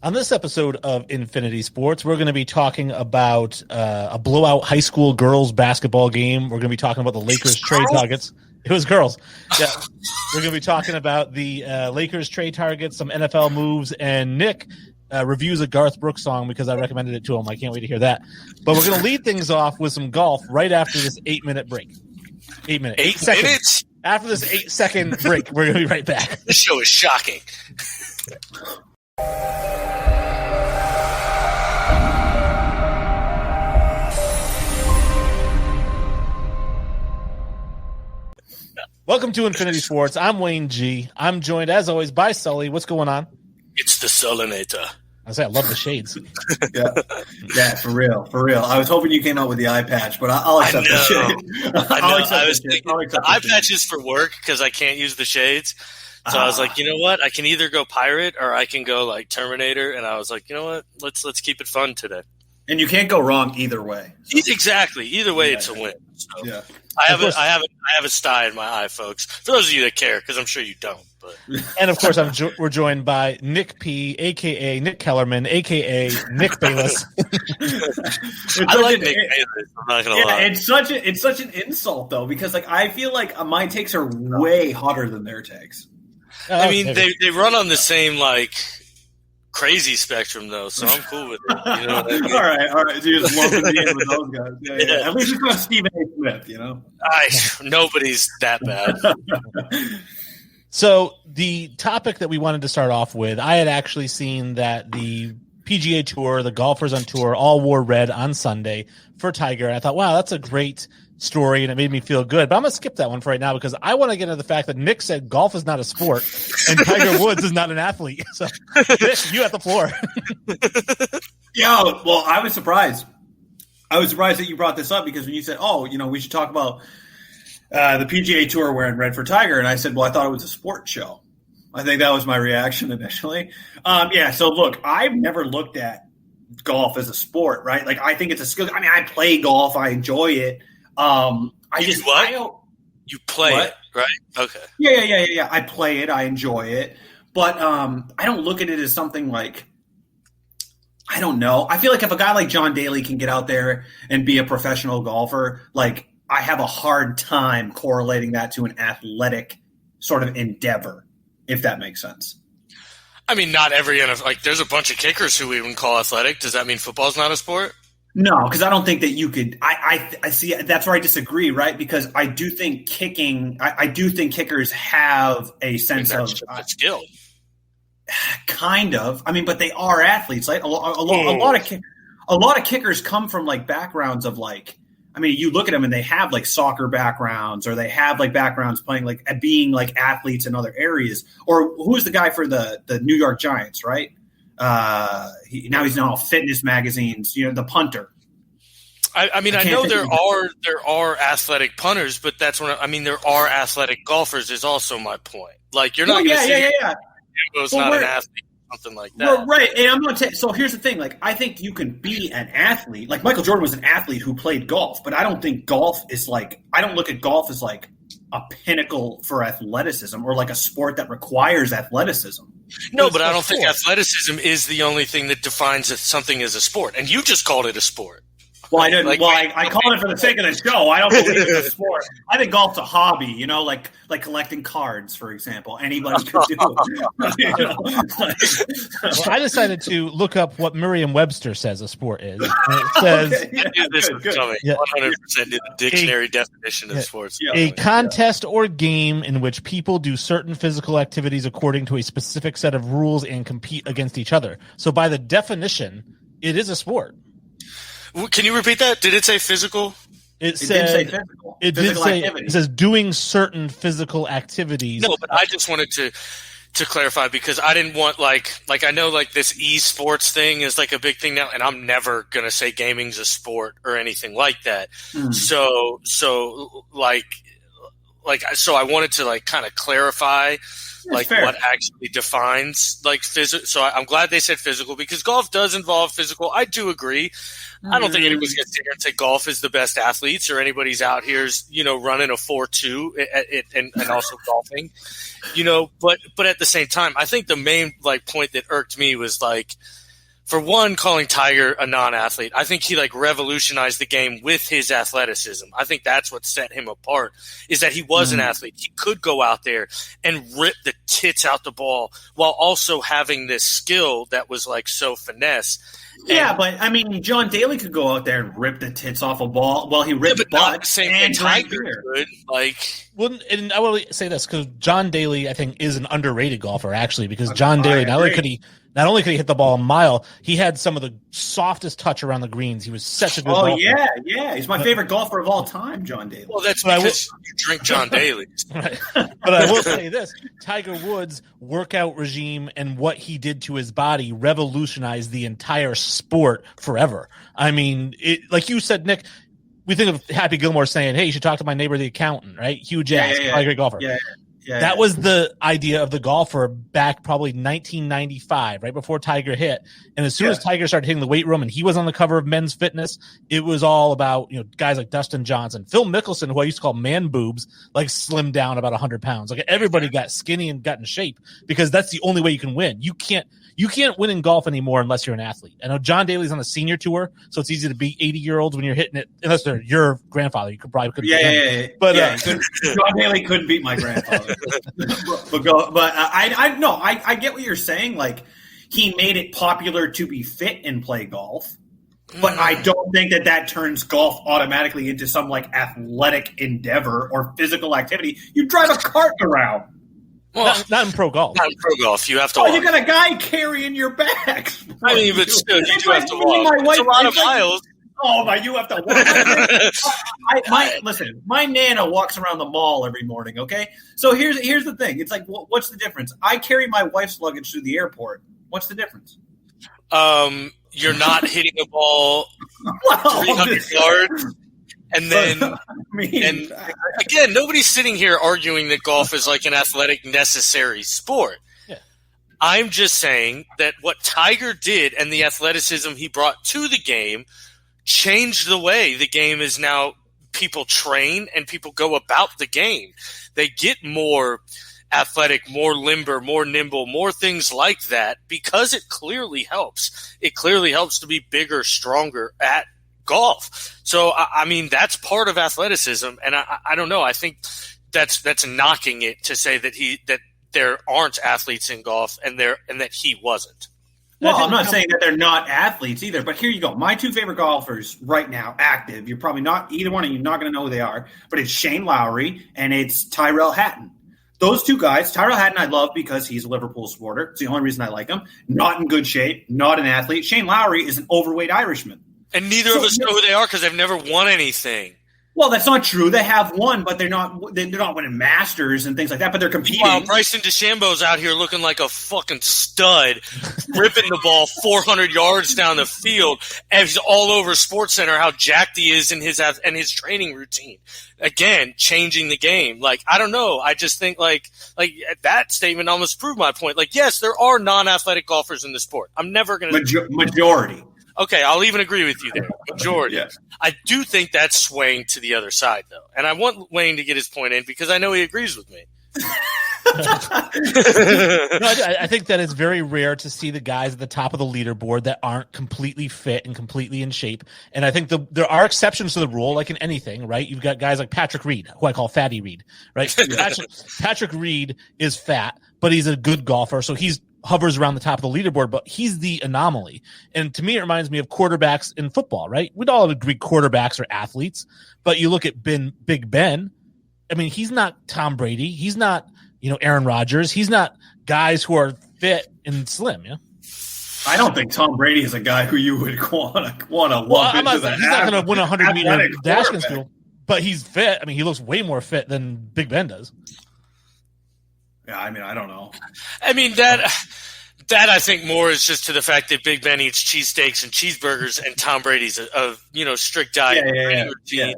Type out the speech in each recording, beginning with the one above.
On this episode of Infinity Sports, we're going to be talking about a blowout high school girls basketball game. We're going to be talking about the Lakers trade targets. It was girls. Yeah. We're going to be talking about the Lakers trade targets, some NFL moves, and Nick reviews a Garth Brooks song because I recommended it to him. I can't wait to hear that. But we're going to lead things off with some golf right after this 8-minute break. 8 minutes. 8 seconds? After this 8-second break, we're going to be right back. This show is shocking. Welcome to Infinity Sports. I'm Wayne G. I'm joined, as always, by Sully. What's going on? It's the Sullinator. I love the shades. yeah, for real. I was hoping you came out with the eye patch, but I'll accept the shade. I was thinking the eye patch is for work because I can't use the shades. So I was like, you know what? I can either go pirate or I can go like Terminator. And I was like, you know what? Let's keep it fun today. And you can't go wrong either way. So. Exactly. Either way, it's a win. So yeah. I have a sty in my eye, folks. For those of you that care, because I'm sure you don't. But and of course, we're joined by Nick P, aka Nick Kellerman, aka Nick Bayless. I like Nick Bayless. I'm not gonna lie. It's such an insult though, because like I feel like my takes are way hotter than their takes. I mean, they run on the same like crazy spectrum though, so I'm cool with it. You know what I mean? all right. So you're just lumping me in with those guys. Yeah. At least it's not Stephen A. Smith, you know. Nobody's that bad. So the topic that we wanted to start off with, I had actually seen that the PGA Tour, the golfers on tour, all wore red on Sunday for Tiger. And I thought, wow, that's a great story, and it made me feel good. But I'm going to skip that one for right now because I want to get into the fact that Nick said golf is not a sport and Tiger Woods is not an athlete. So, Nick, you at the floor. Yeah, well, I was surprised. I was surprised that you brought this up because when you said, we should talk about the PGA Tour wearing red for Tiger, and I said, well, I thought it was a sports show. I think that was my reaction initially. So look, I've never looked at golf as a sport, right? Like I think it's a skill. I mean, I play golf. I enjoy it. You play it, right? Okay. Yeah. I play it. I enjoy it. But I don't look at it as something like, I don't know. I feel like if a guy like John Daly can get out there and be a professional golfer, like I have a hard time correlating that to an athletic sort of endeavor, if that makes sense. I mean, not every NFL, like there's a bunch of kickers who we wouldn't call athletic. Does that mean football's not a sport? No, because I don't think that you could. I see. That's where I disagree, right? Because I do think kickers have a sense of skill. Kind of. I mean, but they are athletes. Like a lot of kickers come from like backgrounds of like. I mean, you look at them and they have like soccer backgrounds, or they have like backgrounds playing like being like athletes in other areas. Or who's the guy for the New York Giants, right? He's in all fitness magazines. You know, the punter. I know there are athletic punters, but that's when there are athletic golfers. Is also my point. Like you're not going to say Jimbo's not an athlete. Something like that. Well, right. And I'm going to so here's the thing. Like, I think you can be an athlete. Like, Michael Jordan was an athlete who played golf, but I don't think golf is like – I don't look at golf as like a pinnacle for athleticism or like a sport that requires athleticism. No, but I don't think athleticism is the only thing that defines something as a sport. And you just called it a sport. Well, I didn't. I call it for the sake of the show. I don't believe it's a sport. I think golf's a hobby. You know, like collecting cards, for example. Anybody could do it. Well, I decided to look up what Merriam-Webster says a sport is. And it says, this is coming. 100% in the dictionary definition of sports. A contest or game in which people do certain physical activities according to a specific set of rules and compete against each other. So, by the definition, it is a sport. Can you repeat that? Did it say physical? It did say physical. It did say it says doing certain physical activities. No, but I just wanted to clarify because I didn't want like I know like this esports thing is like a big thing now, and I'm never gonna say gaming's a sport or anything like that. So like so I wanted to like kind of clarify like fair. what actually defines like physical. So I'm glad they said physical because golf does involve physical. I do agree. I don't think anybody's going to sit here and say golf is the best athletes or anybody's out here's, running a 4.2 and also golfing, but at the same time, I think the main like point that irked me was like, for one, calling Tiger a non-athlete. I think he like revolutionized the game with his athleticism. I think that's what set him apart is that he was an athlete. He could go out there and rip the tits out the ball while also having this skill that was like so finesse. Yeah, but I mean, John Daly could go out there and rip the tits off a ball while he ripped butts and Tiger could. Well, and I will say this because John Daly, I think, is an underrated golfer actually because John Daly not only could he hit the ball a mile, he had some of the softest touch around the greens. He was such a good golfer. Yeah. He's my favorite golfer of all time, John Daly. Well, that's because you drink John Daly. Right. But I will say this, Tiger Woods' workout regime and what he did to his body revolutionized the entire sport forever. I mean, like you said, Nick, we think of Happy Gilmore saying, hey, you should talk to my neighbor, the accountant, right? Huge ass, probably a great golfer. That was the idea of the golfer back probably 1995, right before Tiger hit. And as soon as Tiger started hitting the weight room and he was on the cover of Men's Fitness, it was all about, guys like Dustin Johnson, Phil Mickelson, who I used to call man boobs, like slimmed down about 100 pounds. Like everybody got skinny and got in shape because that's the only way you can win. You can't win in golf anymore unless you're an athlete. I know John Daly's on a senior tour, so it's easy to beat 80-year-olds when you're hitting it, unless they're your grandfather. You couldn't beat him. But John Daly couldn't beat my grandfather. I get what you're saying. Like, he made it popular to be fit and play golf. But I don't think that turns golf automatically into some like athletic endeavor or physical activity. You drive a cart around. Well, not in pro golf. Not in pro golf. You have to walk. You got a guy carrying your bags. I mean, but still, you do have to walk. It's a lot of miles. Oh, my, you have to walk. Listen, my Nana walks around the mall every morning, okay? So here's the thing. It's like, what's the difference? I carry my wife's luggage through the airport. What's the difference? You're not hitting a ball 300 yards. And then, and again, nobody's sitting here arguing that golf is like an athletic necessary sport. Yeah. I'm just saying that what Tiger did and the athleticism he brought to the game changed the way the game is now. People train and people go about the game. They get more athletic, more limber, more nimble, more things like that because it clearly helps. It clearly helps to be bigger, stronger at golf. So, I mean, that's part of athleticism. And I don't know. I think that's knocking it to say that there aren't athletes in golf and that he wasn't. Well, I'm not saying that they're not athletes either, but here you go. My two favorite golfers right now, active, you're probably not, either one of you not going to know who they are, but it's Shane Lowry and it's Tyrell Hatton. Those two guys, Tyrell Hatton I love because he's a Liverpool supporter. It's the only reason I like him. Not in good shape, not an athlete. Shane Lowry is an overweight Irishman. And neither of us know who they are because they've never won anything. Well, that's not true. They have won, but they're not winning Masters and things like that, but they're competing. Wow, Bryson DeChambeau's out here looking like a fucking stud, ripping the ball 400 yards down the field, and he's all over SportsCenter how jacked he is in his training routine. Again, changing the game. Like, I don't know. I just think like that statement almost proved my point. Like, yes, there are non-athletic golfers in the sport. I'm never going to majority. Okay, I'll even agree with you there. Majority. Yeah. I do think that's swaying to the other side, though. And I want Wayne to get his point in because I know he agrees with me. I think that it's very rare to see the guys at the top of the leaderboard that aren't completely fit and completely in shape. And I think there are exceptions to the rule, like in anything, right? You've got guys like Patrick Reed, who I call Fatty Reed, right? Patrick Reed is fat, but he's a good golfer, so he's hovers around the top of the leaderboard, but he's the anomaly. And to me, it reminds me of quarterbacks in football, right? We'd all agree quarterbacks are athletes, but you look at Big Ben. I mean, he's not Tom Brady. He's not, Aaron Rodgers. He's not guys who are fit and slim. Yeah. I don't think Tom Brady is a guy who you would want to lump into that. He's not going to win a 100-meter dash against people, but he's fit. I mean, he looks way more fit than Big Ben does. Yeah, I mean, I don't know. I mean, that I think more is just to the fact that Big Ben eats cheesesteaks and cheeseburgers and Tom Brady's a strict diet routine.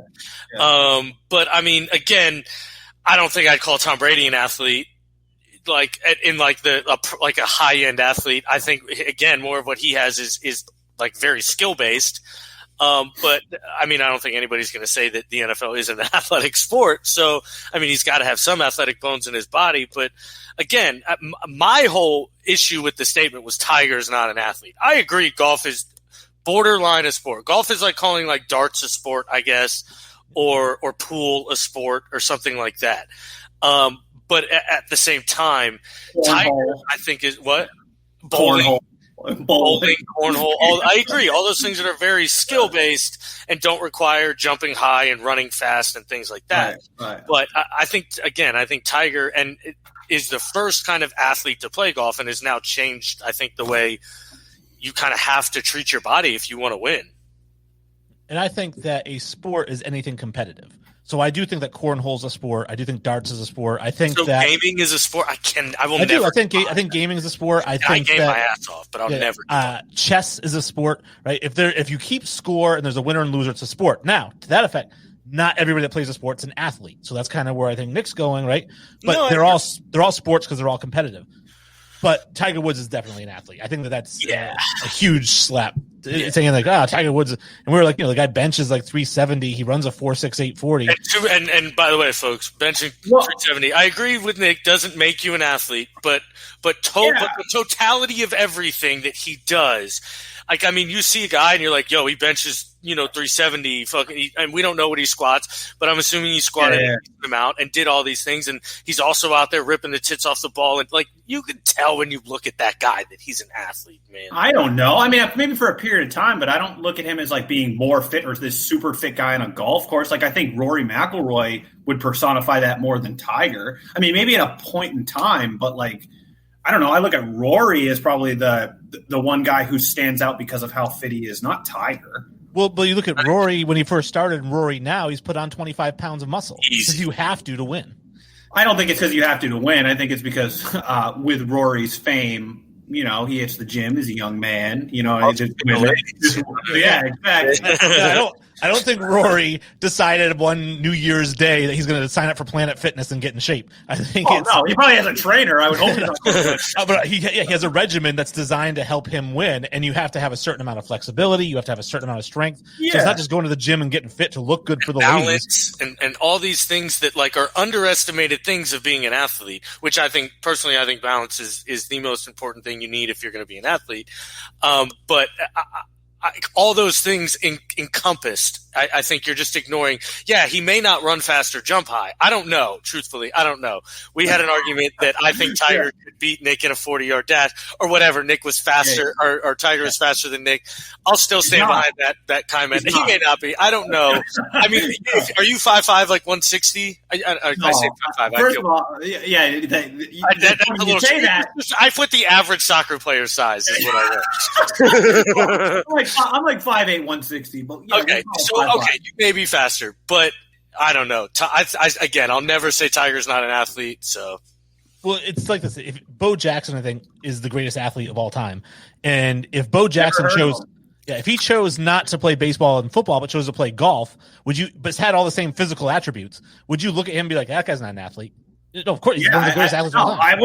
Yeah. But I mean, again, I don't think I'd call Tom Brady an athlete. Like in like a high end athlete. I think again more of what he has is like very skill based. But I mean, I don't think anybody's going to say that the NFL isn't an athletic sport. So I mean, he's got to have some athletic bones in his body. But again, my whole issue with the statement was Tiger's not an athlete. I agree, golf is borderline a sport. Golf is like calling like darts a sport, I guess, or pool a sport or something like that. But at the same time, Tiger, I think, is what? Bowling, cornhole. I agree. All those things that are very skill-based and don't require jumping high and running fast and things like that. Right. But I think Tiger is the first kind of athlete to play golf and has now changed, I think, the way you kind of have to treat your body if you want to win. And I think that a sport is anything competitive. So I do think that cornhole's a sport. I do think darts is a sport. I think that gaming is a sport. I think gaming is a sport. I game my ass off, but I'll never. Chess is a sport, right? If you keep score and there's a winner and loser, it's a sport. Now, to that effect, not everybody that plays a sport is an athlete. So that's kind of where I think Nick's going, right? But they're all sports because they're all competitive. But Tiger Woods is definitely an athlete. I think that's a huge slap. It's saying like, Tiger Woods, and we were like, the guy benches like 370. He runs a 4.68 40. And by the way, folks, benching 370. I agree with Nick. Doesn't make you an athlete, but the totality of everything that he does. Like, I mean, you see a guy and you're like, yo, he benches, 370, and we don't know what he squats, but I'm assuming he squatted him out and did all these things. And he's also out there ripping the tits off the ball. And like, you can tell when you look at that guy that he's an athlete, man. I don't know. I mean, maybe for a period of time, but I don't look at him as like being more fit or this super fit guy on a golf course. Like, I think Rory McIlroy would personify that more than Tiger. I mean, maybe at a point in time, but like, I don't know. I look at Rory as probably the one guy who stands out because of how fit he is, not Tiger. Well, but you look at Rory when he first started, and Rory now, he's put on 25 pounds of muscle. Because you have to win. I don't think it's because you have to win. I think it's because with Rory's fame, he hits the gym as a young man. Yeah, exactly. I don't think Rory decided one New Year's Day that he's going to sign up for Planet Fitness and get in shape. I think he probably has a trainer. I would hope. But he has a regimen that's designed to help him win, and you have to have a certain amount of flexibility. You have to have a certain amount of strength. Yeah. So it's not just going to the gym and getting fit to look good for the ladies. And all these things that like are underestimated things of being an athlete, which I think balance is the most important thing you need if you're going to be an athlete. But all those things encompassed, I think you're just ignoring. Yeah, he may not run fast or jump high. I don't know. Truthfully, I don't know. We had an argument that I think Tiger could beat Nick in a 40-yard dash or whatever. Nick was faster or Tiger was faster than Nick. I'll still stand behind that comment. He may not be. I don't know. I mean, are you 5'5", like 160? I say 5'5". First of all, I put the average soccer player size is what I wrote. I'm like 5'8", 160. But okay, you may be faster, but I don't know. Again, I'll never say Tiger's not an athlete. So, well, it's like this: if Bo Jackson, I think, is the greatest athlete of all time, and if Bo Jackson if he chose not to play baseball and football but chose to play golf, but had all the same physical attributes, would you look at him and be like, that guy's not an athlete? No, of course, he's one of the greatest athletes of all time. I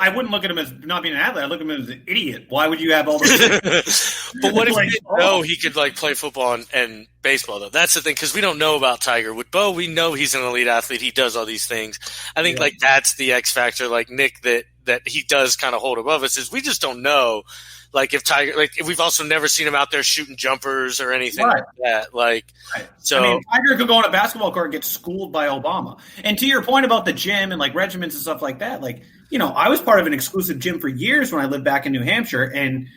wouldn't look at him as not being an athlete. I look at him as an idiot. Why would you have all those? But what if you didn't know he could like play football and baseball though? That's the thing, because we don't know about Tiger. With Bo, we know he's an elite athlete. He does all these things. I think like that's the X factor. Like Nick, that he does kind of hold above us is we just don't know. Like if Tiger, like if we've also never seen him out there shooting jumpers or anything like that. Like, so I mean, Tiger could go on a basketball court and get schooled by Obama. And to your point about the gym and like regimens and stuff like that, like, I was part of an exclusive gym for years when I lived back in New Hampshire, and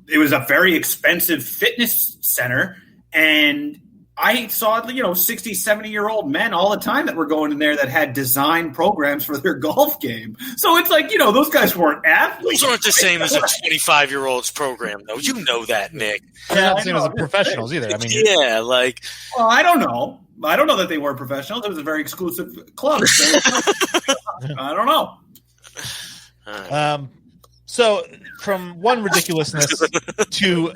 it was a very expensive fitness center. And I saw, 60, 70-year-old men all the time that were going in there that had design programs for their golf game. So it's like, those guys weren't athletes. Those aren't the same as a 25-year-old's program, though. You know that, Nick. They're not the same as the professionals either. I mean, well, I don't know. I don't know that they were professionals. It was a very exclusive club. I don't know. So from one ridiculousness to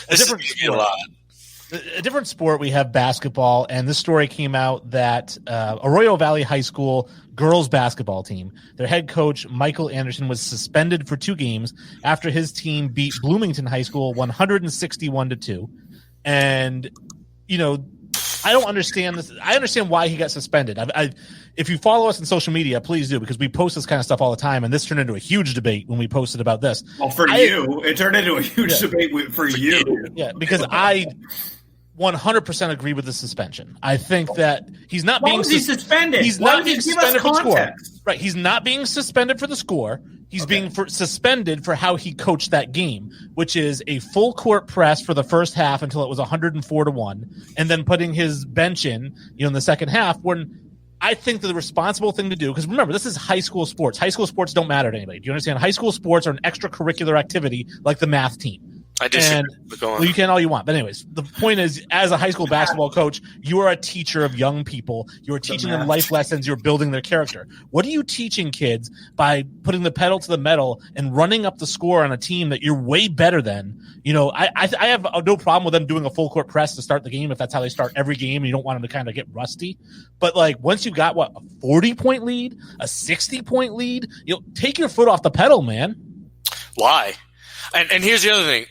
a different sport. A different sport, we have basketball, and this story came out that Arroyo Valley High School girls basketball team, their head coach, Michael Anderson, was suspended for 2 games after his team beat Bloomington High School 161-2. And, I don't understand this. I understand why he got suspended. If you follow us on social media, please do, because we post this kind of stuff all the time, and this turned into a huge debate when we posted about this. Well, it turned into a huge debate for you. Yeah, because I 100% agree with the suspension. I think that he's not being suspended. He's not being suspended for the score. Right, he's not being suspended for the score. He's being suspended for how he coached that game, which is a full court press for the first half until it was 104-1, and then putting his bench in the second half. When I think that the responsible thing to do, because remember, this is high school sports. High school sports don't matter to anybody. Do you understand? High school sports are an extracurricular activity like the math team. I disagree. Well, you can all you want. But anyways, the point is, as a high school basketball coach, you are a teacher of young people. You are teaching them life lessons. You're building their character. What are you teaching kids by putting the pedal to the metal and running up the score on a team that you're way better than? I have no problem with them doing a full court press to start the game if that's how they start every game and you don't want them to kind of get rusty. But once you've got a 40-point lead, a 60-point lead, take your foot off the pedal, man. Why? And here's the other thing.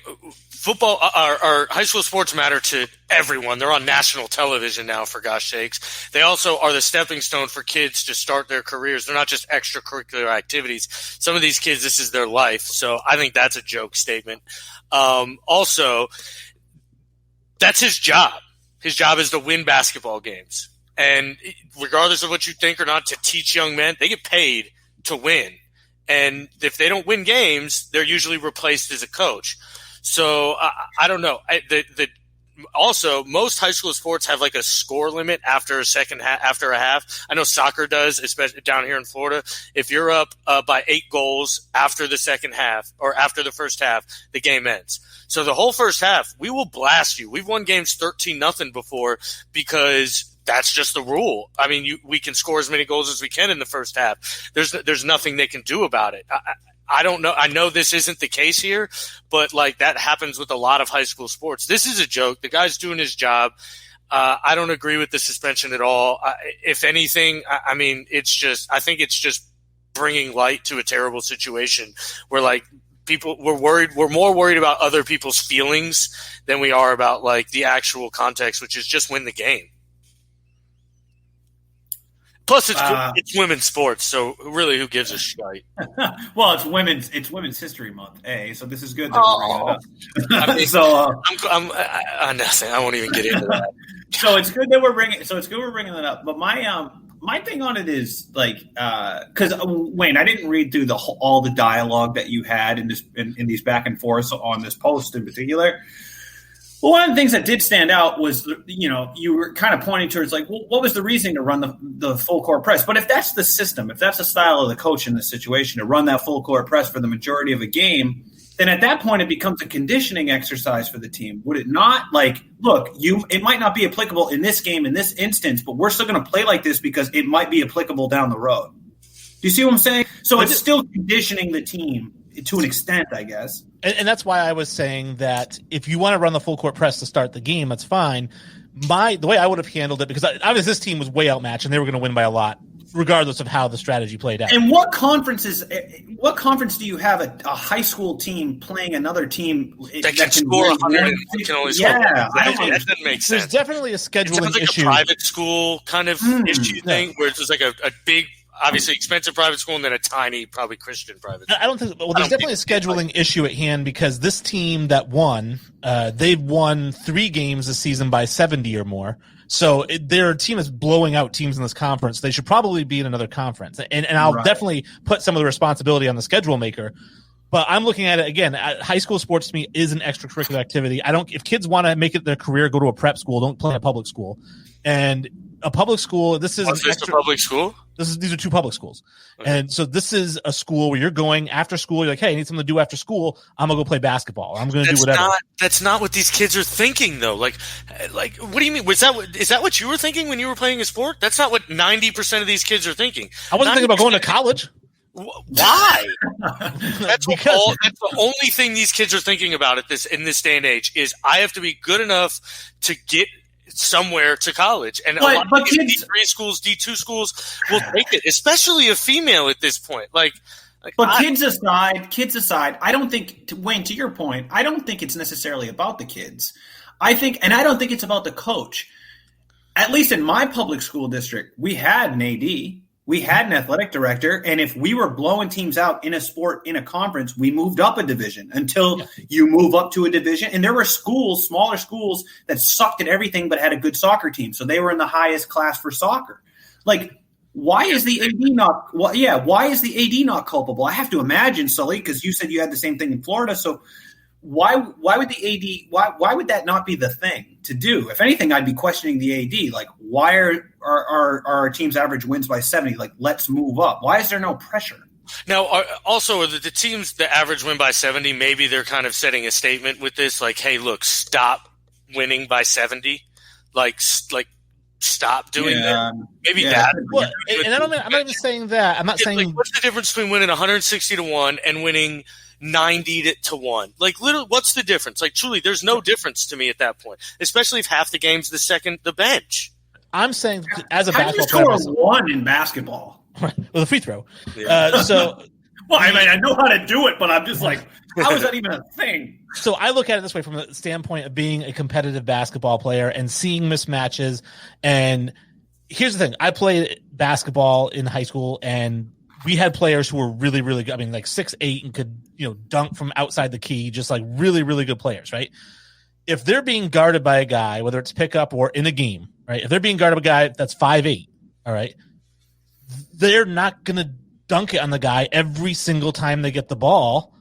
Football, our high school sports matter to everyone. They're on national television now, for gosh sakes. They also are the stepping stone for kids to start their careers. They're not just extracurricular activities. Some of these kids, this is their life. So I think that's a joke statement. Also, that's his job. His job is to win basketball games. And regardless of what you think or not, to teach young men, they get paid to win. And if they don't win games, they're usually replaced as a coach. So I don't know. Also, most high school sports have a score limit after a half. I know soccer does, especially down here in Florida. If you're up by 8 goals after the second half or after the first half, the game ends. So the whole first half, we will blast you. We've won games 13-0 before because that's just the rule. I mean, we can score as many goals as we can in the first half. There's nothing they can do about it. I don't know. I know this isn't the case here, but that happens with a lot of high school sports. This is a joke. The guy's doing his job. I don't agree with the suspension at all. If anything, I think it's just bringing light to a terrible situation where we're more worried about other people's feelings than we are about the actual context, which is just win the game. Plus, it's women's sports, so really, who gives a shite? Well, it's Women's History Month, so this is good that we're bringing it up. Nothing. I won't even get into that. So it's good that we're bringing that up. But my thing on it is because Wayne, I didn't read through all the dialogue that you had in these back and forths on this post in particular. Well, one of the things that did stand out was, you were kind of pointing towards what was the reasoning to run the full court press? But if that's the system, if that's the style of the coach in this situation to run that full court press for the majority of a game, then at that point it becomes a conditioning exercise for the team. Would it not? Look, it might not be applicable in this game in this instance, but we're still going to play like this because it might be applicable down the road. Do you see what I'm saying? So it's still conditioning the team to an extent, I guess. And that's why I was saying that if you want to run the full court press to start the game, that's fine. The way I would have handled it, because obviously this team was way outmatched and they were going to win by a lot, regardless of how the strategy played out. And what conference do you have a high school team playing another team that can score 100 and can only score? Yeah, that doesn't make sense. There's definitely a scheduling issue. A private school kind of issue thing where it's just a big, obviously expensive private school and then a tiny, probably Christian private school. I don't think. Well, there's definitely a scheduling issue at hand because this team that won, they've won 3 games this season by 70 or more. So their team is blowing out teams in this conference. They should probably be in another conference. And I'll definitely put some of the responsibility on the schedule maker. But I'm looking at it again. High school sports to me is an extracurricular activity. If kids want to make it their career, go to a prep school. Don't play in a public school. And a public school. This is a public school. These are 2 public schools, and so this is a school where you're going after school. You're like, hey, I need something to do after school. I'm gonna go play basketball. I'm gonna do whatever. That's not what these kids are thinking, though. Like, what do you mean? Is that what you were thinking when you were playing a sport? That's not what 90% of these kids are thinking. I wasn't thinking about going to college. Why? That's the only thing these kids are thinking about in this day and age is I have to be good enough to get somewhere to college. And a lot of kids, D3 schools, D2 schools will take it, especially a female at this point. Kids aside, I don't think, Wayne, to your point, I don't think it's necessarily about the kids. I don't think it's about the coach. At least in my public school district, we had an AD. We had an athletic director, and if we were blowing teams out in a sport, in a conference, we moved up a division until you move up to a division. And there were schools, smaller schools, that sucked at everything but had a good soccer team. So they were in the highest class for soccer. Why is the AD not? Why is the AD not culpable? I have to imagine, Sully, because you said you had the same thing in Florida. So why would the AD? Why would that not be the thing to do? If anything, I'd be questioning the AD. Why are our team's average wins by 70? Let's move up. Why is there no pressure? Now, also the teams that average win by 70, maybe they're kind of setting a statement with this, hey, look, stop winning by 70, stop doing that. Maybe that. Well, and I'm not even saying that. I'm not saying. What's the difference between winning 160-1 and winning 90-1? What's the difference? Truly, there's no difference to me at that point, especially if half the game's the bench. I'm saying as a basketball player, you score one in basketball with a free throw. Yeah. I know how to do it, but I'm just how is that even a thing? So I look at it this way from the standpoint of being a competitive basketball player and seeing mismatches. And here's the thing: I played basketball in high school, and we had players who were really, really good. 6'8" and could, dunk from outside the key, just really, really good players, right? If they're being guarded by a guy, whether it's pickup or in a game, right? If they're being guarded by a guy that's 5'8", all right, they're not going to dunk it on the guy every single time they get the ball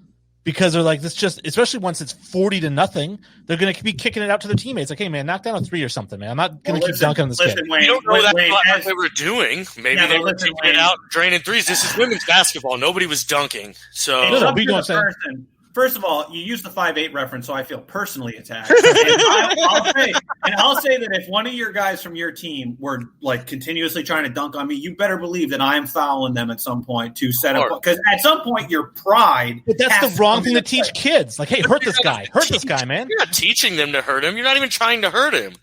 because they're this just, especially once it's 40-0, they're going to be kicking it out to their teammates. Hey, man, knock down a three or something, man. I'm not going to keep dunking on this kid. Wayne, you don't know what they were doing. Maybe they were keeping it out, draining threes. This is women's basketball. Nobody was dunking. So First of all, you use the 5'8" reference, so I feel personally attacked. I'll say that if one of your guys from your team were continuously trying to dunk on me, you better believe that I'm fouling them at some point to set up, because at some point your pride. But that's the wrong thing to teach kids. Hey, hurt this guy, man. You're not teaching them to hurt him. You're not even trying to hurt him.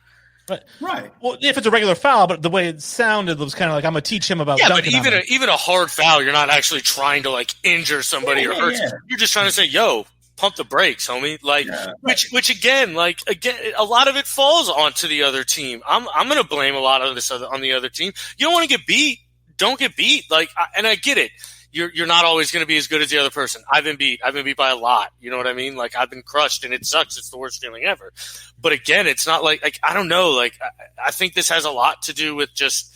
Right. Well, if it's a regular foul, but the way it sounded was kind of I'm going to teach him about. Yeah, but even a hard foul, you're not actually trying to injure somebody or hurt. Yeah. You're just trying to say, "Yo, pump the brakes, homie." Which again, a lot of it falls onto the other team. I'm going to blame a lot of this on the other team. You don't want to get beat. Don't get beat. And I get it. You're not always going to be as good as the other person. I've been beat by a lot. You know what I mean? I've been crushed, and it sucks. It's the worst feeling ever. But again, it's not I don't know. I think this has a lot to do with just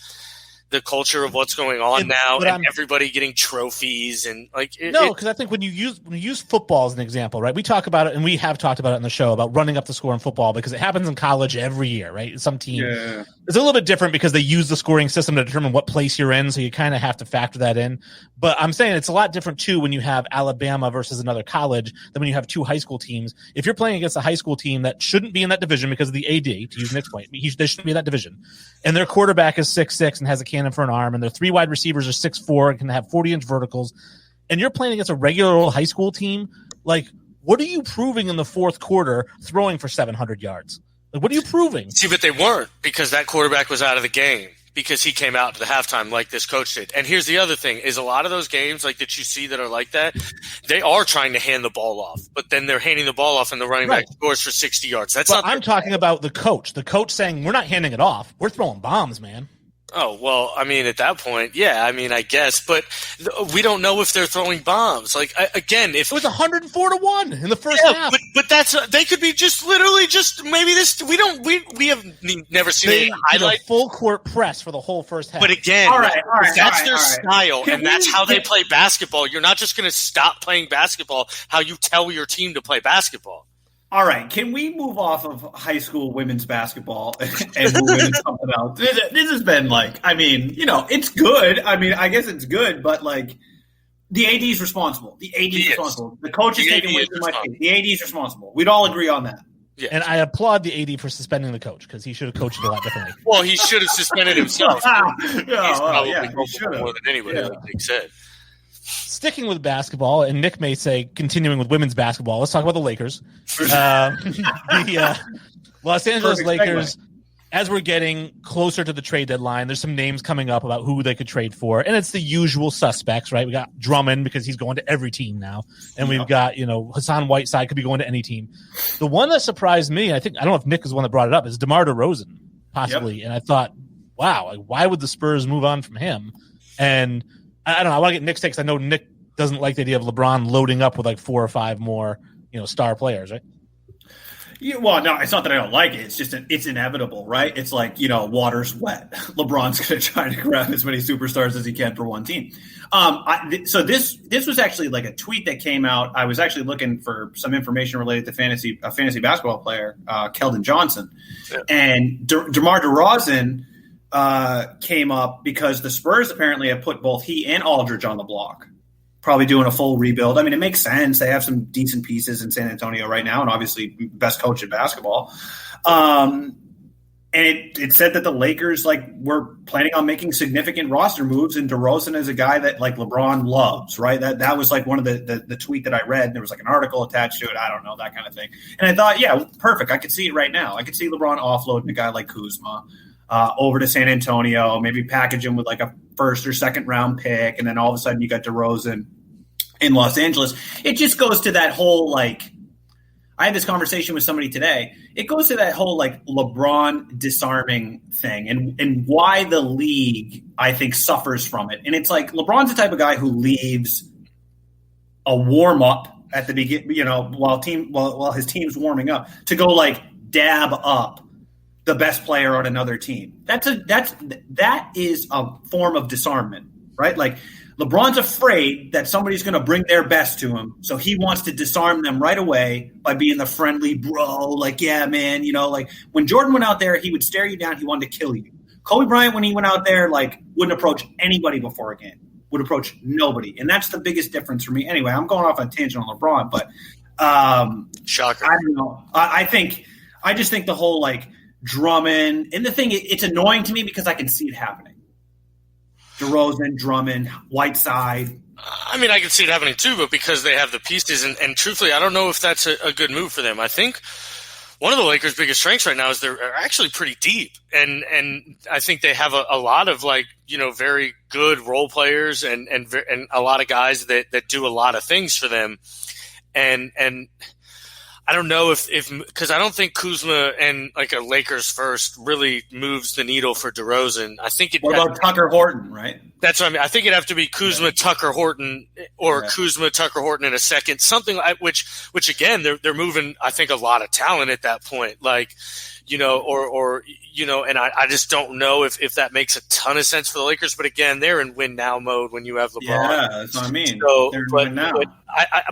the culture of what's going on now, and everybody getting trophies and no, because I think when you use football as an example, right? We talk about it, and we have talked about it in the show about running up the score in football because it happens in college every year, right? Some team it's a little bit different because they use the scoring system to determine what place you're in, so you kind of have to factor that in. But I'm saying it's a lot different too when you have Alabama versus another college than when you have two high school teams. If you're playing against a high school team that shouldn't be in that division because of the AD, to use Nick's point, they shouldn't be in that division, and their quarterback is 6'6" and has a cannon for an arm, and their three wide receivers are 6'4" and can have 40-inch verticals, and you're playing against a regular old high school team, what are you proving in the fourth quarter throwing for 700 yards? What are you proving? See, but they weren't, because that quarterback was out of the game because he came out to the halftime like this coach did. And here's the other thing is a lot of those games that you see that are like that, they are trying to hand the ball off, but then they're handing the ball off and the running back scores for 60 yards. I'm talking about the coach saying, we're not handing it off. We're throwing bombs, man. Oh, well, at that point, yeah, I guess, but we don't know if they're throwing bombs. Again, if it was 104-1 in the first half, but they could be just literally just maybe this. We have never seen any highlight full court press for the whole first half. But again, that's their style, and that's how they play basketball. You're not just going to stop playing basketball how you tell your team to play basketball. All right, can we move off of high school women's basketball and move into something else? This has been it's good. I guess it's good, but the AD is responsible. The AD is responsible. The coach is taking away too much. The AD is responsible. We'd all agree on that. Yeah. And I applaud the AD for suspending the coach because he should have coached it a lot differently. Well, he should have suspended himself. He's probably he should have more than anybody, like Nick said. sticking with basketball, and Nick may say continuing with women's basketball, let's talk about the Lakers. The Los Angeles Lakers, as we're getting closer to the trade deadline, there's some names coming up about who they could trade for, and it's the usual suspects, right? We got Drummond because he's going to every team now, and we've got, Hassan Whiteside could be going to any team. The one that surprised me, I don't know if Nick is the one that brought it up, is DeMar DeRozan, possibly. Yep. And I thought, wow, why would the Spurs move on from him? And I don't know. I want to get Nick's take because I know Nick doesn't like the idea of LeBron loading up with like 4 or 5 more, star players, right? Yeah, well, no, it's not that I don't like it. It's just it's inevitable, right? It's like, water's wet. LeBron's going to try to grab as many superstars as he can for one team. So this was actually like a tweet that came out. I was actually looking for some information related to a fantasy basketball player, Keldon Johnson, and DeMar DeRozan came up because the Spurs apparently have put both he and Aldridge on the block, probably doing a full rebuild. I mean, it makes sense. They have some decent pieces in San Antonio right now, and obviously best coach in basketball. And it said that the Lakers were planning on making significant roster moves, and DeRozan is a guy that LeBron loves, right? That was one of the tweet that I read. There was an article attached to it. I don't know, that kind of thing. And I thought, yeah, perfect. I could see it right now. I could see LeBron offloading a guy like Kuzma over to San Antonio, maybe package him with a first or second round pick, and then all of a sudden you got DeRozan in Los Angeles. It just goes to that whole I had this conversation with somebody today. It goes to that whole LeBron disarming thing and why the league, I think, suffers from it. And it's LeBron's the type of guy who leaves a warm up at the beginning, while his team's warming up to go dab up the best player on another team. That is a form of disarmament, right? LeBron's afraid that somebody's going to bring their best to him, so he wants to disarm them right away by being the friendly bro. Yeah, man, when Jordan went out there, he would stare you down. He wanted to kill you. Kobe Bryant, when he went out there, wouldn't approach anybody before a game. Would approach nobody, and that's the biggest difference for me. Anyway, I'm going off on a tangent on LeBron, but shocker. I don't know. I just think the whole Drummond, and the thing, it's annoying to me because I can see it happening. DeRozan, Drummond, Whiteside. I mean, I can see it happening too, but because they have the pieces, and truthfully, I don't know if that's a good move for them. I think one of the Lakers' biggest strengths right now is they're actually pretty deep, and I think they have a lot of very good role players and a lot of guys that do a lot of things for them, and I don't know if because I don't think Kuzma and a Lakers first really moves the needle for DeRozan. I think what about Tucker Horton, right? That's what I mean. I think it'd have to be Kuzma, Tucker Horton, or Kuzma, Tucker Horton in a second, something which again they're moving. I think a lot of talent at that point, and I just don't know if that makes a ton of sense for the Lakers. But again, they're in win now mode when you have LeBron. Yeah, that's what I mean. So, they're in win now.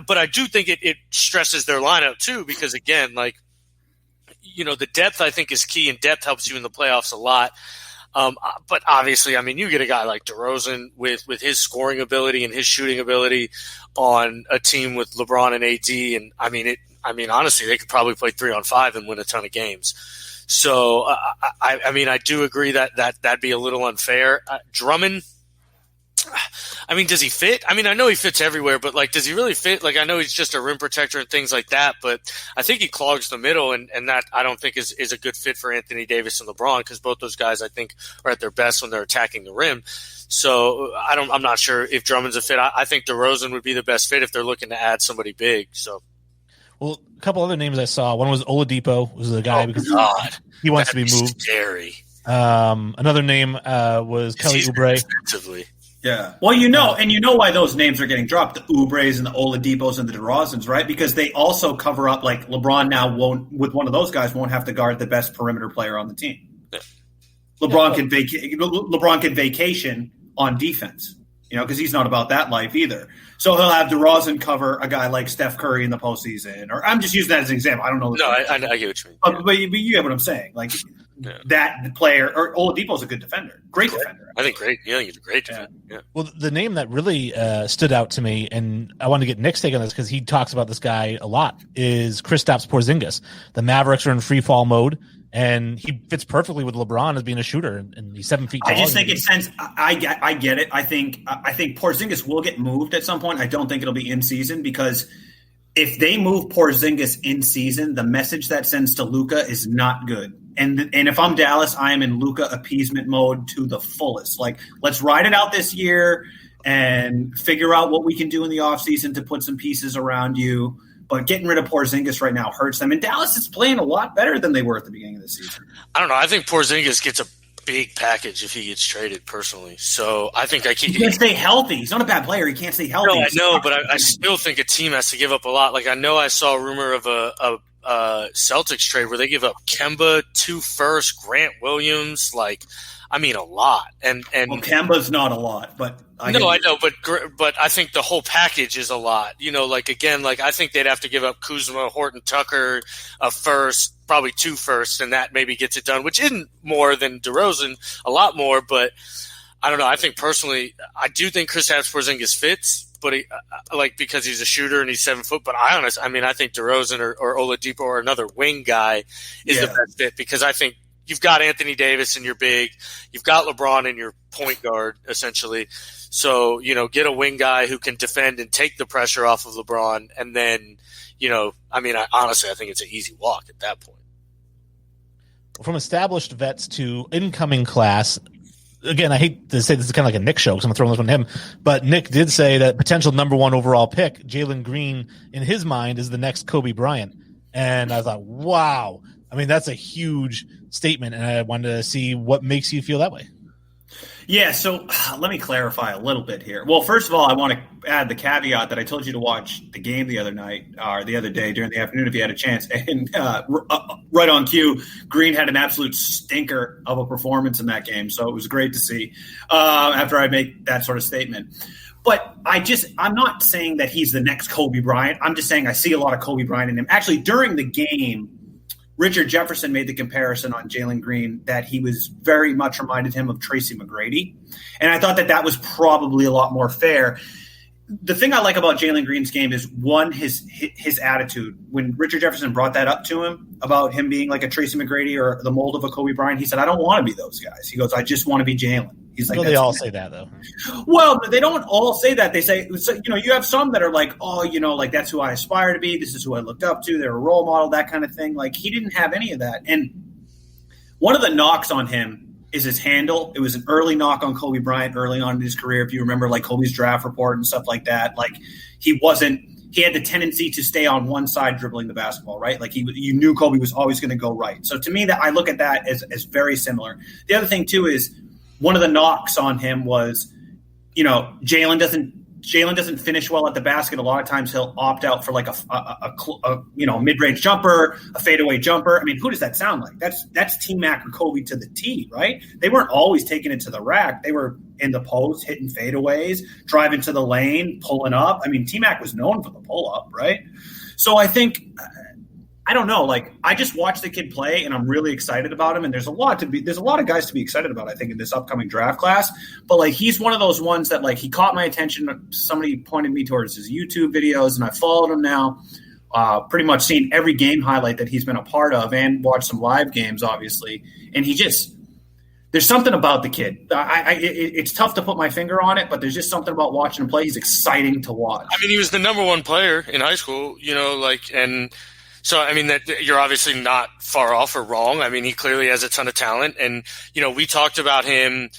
But I do think it stresses their lineup too, because again, the depth I think is key, and depth helps you in the playoffs a lot. But obviously, I mean, you get a guy like DeRozan with his scoring ability and his shooting ability on a team with LeBron and AD, and I mean, honestly, they could probably play 3-on-5 and win a ton of games. So, I do agree that that'd be a little unfair. Drummond, I mean, does he fit? I mean, I know he fits everywhere, but does he really fit? I know he's just a rim protector and things like that, but I think he clogs the middle, and that I don't think is a good fit for Anthony Davis and LeBron, because both those guys I think are at their best when they're attacking the rim. So I'm not sure if Drummond's a fit. I think DeRozan would be the best fit if they're looking to add somebody big. So. Well, a couple other names I saw. One was Oladipo, was the guy because he wants to be moved. Scary. Another name was Kelly Oubre. Yeah. Well, you know why those names are getting dropped, the Oubres and the Oladipos and the DeRozans, right? Because they also cover up, LeBron now with one of those guys won't have to guard the best perimeter player on the team. Yeah. LeBron can vacation on defense, because he's not about that life either. So he'll have DeRozan cover a guy like Steph Curry in the postseason, or I'm just using that as an example. I don't know. No, I get what you mean. But you get what I'm saying. That player, or Oladipo's a good defender, great defender. I think great. Yeah, he's a great defender. Yeah. Well, the name that really stood out to me, and I wanted to get Nick's take on this because he talks about this guy a lot, is Kristaps Porzingis. The Mavericks are in free fall mode. and he fits perfectly with LeBron as being a shooter, and he's 7 feet tall. I just think it sense. I get it. I think Porzingis will get moved at some point. I don't think it'll be in season, because if they move Porzingis in season, the message that sends to Luka is not good. And if I'm Dallas, I am in Luka appeasement mode to the fullest. Like, let's ride it out this year and figure out what we can do in the offseason to put some pieces around you. But getting rid of Porzingis right now hurts them. And Dallas is playing a lot better than they were at the beginning of the season. I don't know. I think Porzingis gets a big package if he gets traded, personally. So I think he can't stay healthy. He's not a bad player. He can't stay healthy. No, I know, but I still think a team has to give up a lot. Like, I know I saw a rumor of a Celtics trade where they give up Kemba, 2 firsts, Grant Williams, a lot. And Kemba's not a lot, but I know, but I think the whole package is a lot. I think they'd have to give up Kuzma, Horton Tucker, a first, probably 2 firsts, and that maybe gets it done, which isn't more than DeRozan, a lot more. But I don't know. I think personally, I do think Kristaps Porzingis fits, but because he's a shooter and he's 7 foot. But I think DeRozan or Oladipo or another wing guy is the best fit, because I think you've got Anthony Davis in your big, you've got LeBron in your point guard, essentially. So, get a wing guy who can defend and take the pressure off of LeBron. And then, honestly, I think it's an easy walk at that point. From established vets to incoming class, again, I hate to say this is kind of like a Nick show because I'm throwing this one to him, but Nick did say that potential number 1 overall pick, Jalen Green, in his mind, is the next Kobe Bryant. And I thought, wow. That's a huge statement, and I wanted to see what makes you feel that way. Yeah, so let me clarify a little bit here. Well, first of all, I want to add the caveat that I told you to watch the game the other night, or the other day during the afternoon if you had a chance. And right on cue, Green had an absolute stinker of a performance in that game. So it was great to see after I make that sort of statement. But I'm not saying that he's the next Kobe Bryant. I'm just saying I see a lot of Kobe Bryant in him. Actually, during the game, Richard Jefferson made the comparison on Jalen Green that he was very much reminded him of Tracy McGrady. And I thought that was probably a lot more fair. The thing I like about Jalen Green's game is, one, his attitude. When Richard Jefferson brought that up to him about him being like a Tracy McGrady or the mold of a Kobe Bryant, he said, I don't want to be those guys. He goes, I just want to be Jalen. He's like, they all say that, though. Well, they don't all say that. They say, you have some that are like, that's who I aspire to be. This is who I looked up to. They're a role model, that kind of thing. Like, he didn't have any of that. And one of the knocks on him is his handle. It was an early knock on Kobe Bryant early on in his career. If you remember, Kobe's draft report and stuff like that, he had the tendency to stay on one side dribbling the basketball, right? You knew Kobe was always going to go right. So to me, that I look at that as very similar. The other thing too is, one of the knocks on him was, Jalen doesn't finish well at the basket. A lot of times he'll opt out for a mid-range jumper, a fadeaway jumper. Who does that sound like? That's T-Mac or Kobe to the T, right? They weren't always taking it to the rack. They were in the post, hitting fadeaways, driving to the lane, pulling up. T-Mac was known for the pull-up, right? So I think – I don't know. I just watched the kid play, and I'm really excited about him. And there's a lot of guys to be excited about, I think, in this upcoming draft class. But he's one of those ones that he caught my attention. Somebody pointed me towards his YouTube videos, and I followed him now. Pretty much seen every game highlight that he's been a part of, and watched some live games, obviously. And there's something about the kid. It's tough to put my finger on it, but there's just something about watching him play. He's exciting to watch. He was the number 1 player in high school, and. So, that you're obviously not far off or wrong. He clearly has a ton of talent. And, we talked about him.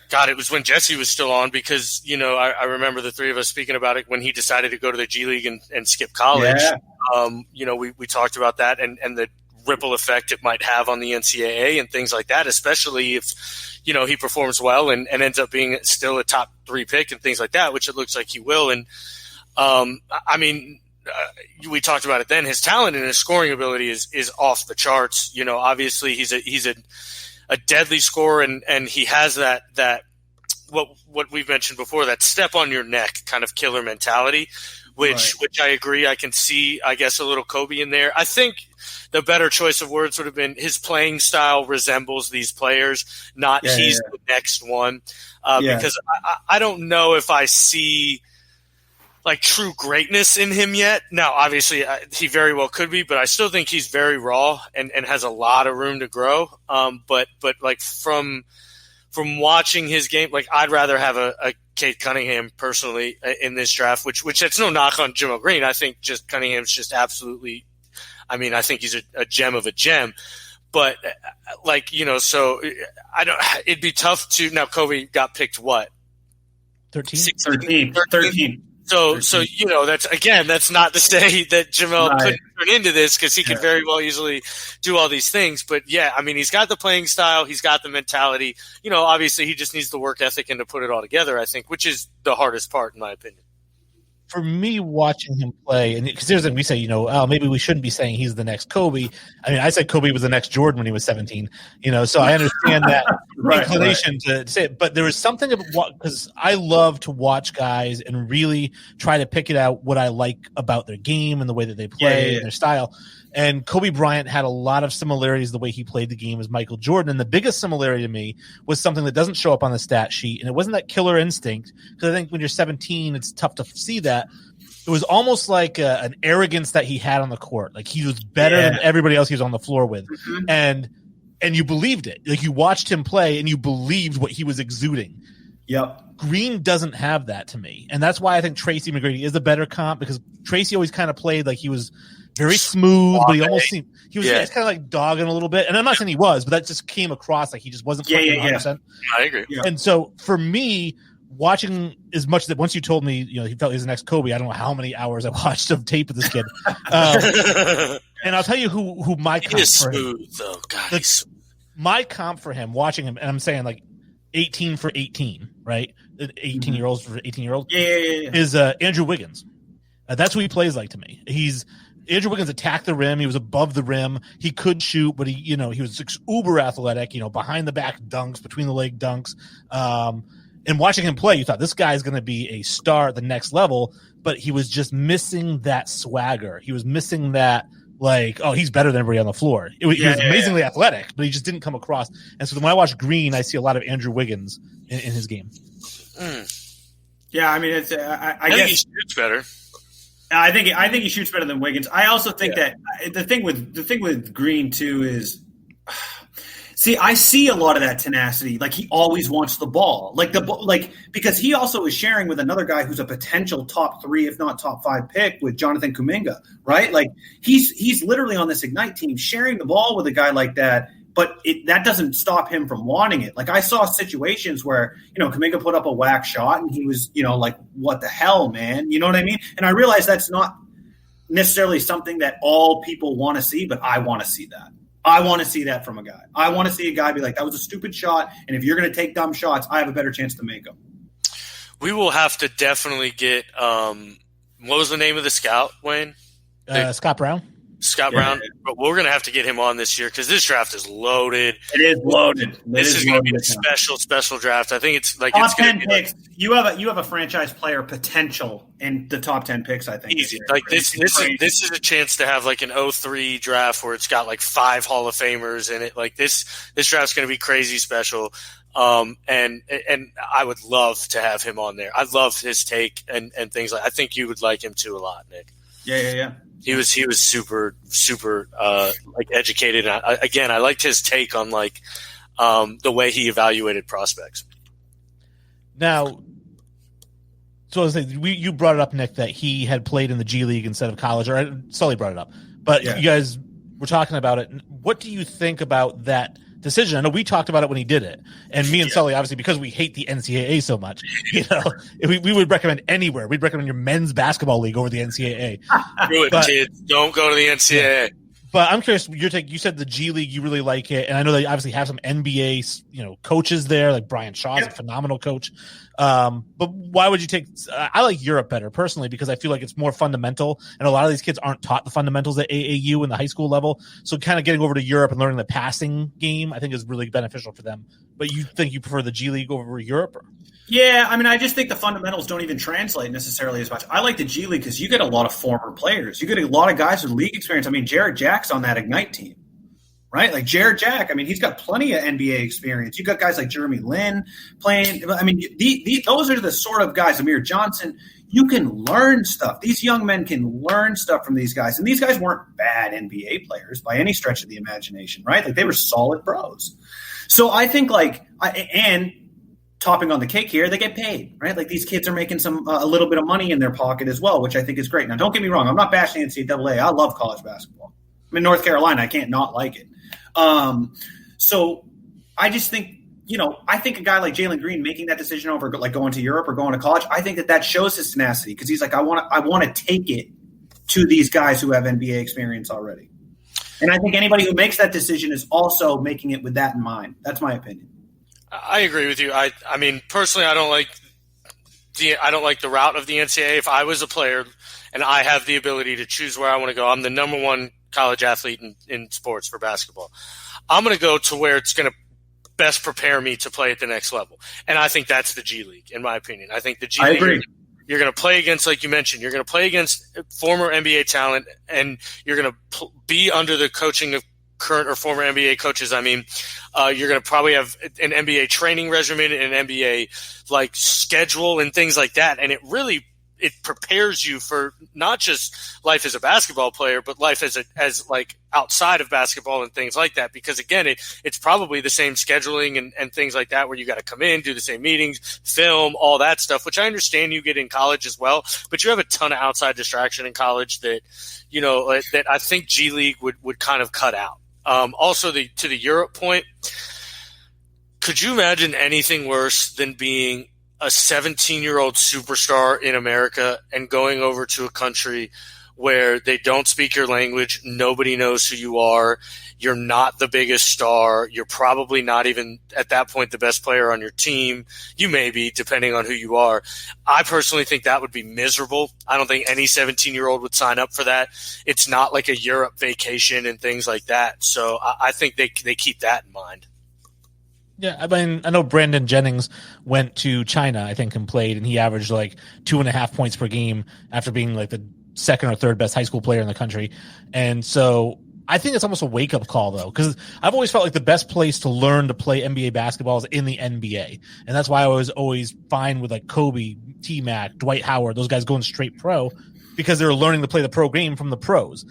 God, it was when Jesse was still on because, I remember the three of us speaking about it when he decided to go to the G League and skip college. Yeah. We talked about that and the ripple effect it might have on the NCAA and things like that, especially if, he performs well and ends up being still a top 3 pick and things like that, which it looks like he will. And, we talked about it then. His talent and his scoring ability is off the charts. Obviously he's a deadly scorer and he has that what we've mentioned before, that step on your neck kind of killer mentality, which I agree. I can see, I guess, a little Kobe in there. I think the better choice of words would have been his playing style resembles these players, not he's the next one. Because I don't know if I see like true greatness in him yet. Now, obviously, he very well could be, but I still think he's very raw and has a lot of room to grow. But like from watching his game, like I'd rather have a Cade Cunningham personally in this draft, which it's no knock on Jamal Green. I think just Cunningham's just absolutely. I mean, I think he's a gem of a gem. But like, you know, so I don't. It'd be tough to now. Kobe got picked what? 13. So you know, that's not to say that Jamal couldn't turn into this, because he could very well easily do all these things. But yeah, I mean, he's got the playing style, he's got the mentality. You know, obviously, he just needs the work ethic and to put it all together, I think, which is the hardest part, in my opinion. For me, watching him play, and because there's we say, you know, oh, maybe we shouldn't be saying he's the next Kobe. I mean, I said Kobe was the next Jordan when he was 17. You know, so I understand that inclination to say it. But there was something about, because I love to watch guys and really try to pick it out what I like about their game and the way that they play and their style. And Kobe Bryant had a lot of similarities the way he played the game as Michael Jordan. And the biggest similarity to me was something that doesn't show up on the stat sheet. And it wasn't that killer instinct, because I think when you're 17, it's tough to see that. It was almost like an arrogance that he had on the court. Like he was better than everybody else he was on the floor with. Mm-hmm. And you believed it. Like you watched him play and you believed what he was exuding. Yep. Green doesn't have that to me. And that's why I think Tracy McGrady is a better comp, because Tracy always kind of played like he was very smooth, but he almost seemed he was kind of like dogging a little bit. And I'm not saying he was, but that just came across like he just wasn't playing 100%. I agree. Yeah. And so for me, watching as much that once you told me, you know, he felt he was the next Kobe, I don't know how many hours I watched of tape of this kid. And I'll tell you who my comp is for smooth him, though. God, my comp for him, watching him, and I'm saying like 18 for 18, right? 18-year-olds for 18-year-olds is Andrew Wiggins. That's who he plays like to me. Andrew Wiggins attacked the rim. He was above the rim. He could shoot, but he was uber athletic, you know, behind the back dunks, between the leg dunks. And watching him play, you thought this guy is going to be a star at the next level, but he was just missing that swagger. He was missing that, like, oh, he's better than everybody on the floor. He was amazingly athletic, but he just didn't come across. And so when I watch Green, I see a lot of Andrew Wiggins in his game. Yeah, I mean, it's I guess he shoots better. I think he shoots better than Wiggins. I also think that the thing with Green too is, see, I see a lot of that tenacity. Like he always wants the ball, because he also is sharing with another guy who's a potential top 3, if not top 5 pick, with Jonathan Kuminga, right? Like he's literally on this Ignite team sharing the ball with a guy like that. But that doesn't stop him from wanting it. Like I saw situations where, you know, Kuminga put up a whack shot and he was, you know, like, what the hell, man? You know what I mean? And I realize that's not necessarily something that all people want to see, but I want to see that. I want to see that from a guy. I want to see a guy be like, that was a stupid shot, and if you're going to take dumb shots, I have a better chance to make them. We will have to definitely get what was the name of the scout, Wayne? Scott Brown. Scott Brown, but we're going to have to get him on this year because this draft is loaded. It is loaded. This is going to be a special draft. I think it's like top it's 10 picks. Like, you have a franchise player potential in the top 10 picks. I think easy. Like this is a chance to have like an 03 draft where it's got like 5 Hall of Famers in it. Like this draft's going to be crazy special. And I would love to have him on there. I love his take and things like. I think you would like him too a lot, Nick. Yeah. He was super like educated. I liked his take on like the way he evaluated prospects. Now, so I was saying, you brought it up, Nick, that he had played in the G League instead of college, or Sully brought it up, but you guys were talking about it. What do you think about that decision? I know we talked about it when he did it, and me and Sully, obviously, because we hate the NCAA so much, you know, we would recommend anywhere. We'd recommend your men's basketball league over the NCAA. Do it, kids. Don't go to the NCAA. But I'm curious, your take. You said the G League, you really like it, and I know they obviously have some NBA, you know, coaches there, like Brian Shaw's a phenomenal coach. But why would you take? I like Europe better personally because I feel like it's more fundamental, and a lot of these kids aren't taught the fundamentals at AAU in the high school level. So, kind of getting over to Europe and learning the passing game, I think, is really beneficial for them. But you think you prefer the G League over Europe? Or? Yeah, I mean, I just think the fundamentals don't even translate necessarily as much. I like the G League because you get a lot of former players. You get a lot of guys with league experience. I mean, Jared Jack's on that Ignite team, right? Like Jared Jack, I mean, he's got plenty of NBA experience. You got guys like Jeremy Lin playing. I mean, those are the sort of guys, Amir Johnson. you can learn stuff. These young men can learn stuff from these guys. And these guys weren't bad NBA players by any stretch of the imagination, right? Like, they were solid pros. So I think, and topping on the cake here, they get paid, right? Like, these kids are making a little bit of money in their pocket as well, which I think is great. Now, don't get me wrong. I'm not bashing NCAA. I love college basketball. I'm in North Carolina. I can't not like it. So I just think, I think a guy like Jalen Green making that decision over like going to Europe or going to college, I think that shows his tenacity, because he's like, I want to take it to these guys who have NBA experience already. And I think anybody who makes that decision is also making it with that in mind. That's my opinion. I agree with you. I mean, personally, I don't like the route of the NCAA. If I was a player and I have the ability to choose where I want to go, I'm the number one college athlete in sports for basketball. I'm going to go to where it's going to best prepare me to play at the next level. And I think that's the G League, in my opinion. I think the G League, agree. You're going to play against, like you mentioned, you're going to play against former NBA talent, and you're going to be under the coaching of current or former NBA coaches. I mean, you're going to probably have an NBA training regimen and an NBA like schedule and things like that. And it prepares you for not just life as a basketball player, but life as like outside of basketball and things like that. Because again, it's probably the same scheduling and things like that, where you got to come in, do the same meetings, film, all that stuff, which I understand you get in college as well. But you have a ton of outside distraction in college that, that I think G League would kind of cut out. Also to the Europe point, could you imagine anything worse than being a 17-year-old superstar in America and going over to a country where they don't speak your language, nobody knows who you are, you're not the biggest star, you're probably not even at that point the best player on your team, you may be, depending on who you are. I personally think that would be miserable. I don't think any 17-year-old would sign up for that. It's not like a Europe vacation and things like that. So I think they keep that in mind. Yeah, I mean, I know Brandon Jennings went to China, I think, and played, and he averaged like 2.5 points per game after being like the second or third best high school player in the country. And so I think it's almost a wake-up call, though, because I've always felt like the best place to learn to play NBA basketball is in the NBA. And that's why I was always fine with like Kobe, T-Mac, Dwight Howard, those guys going straight pro, because they were learning to play the pro game from the pros.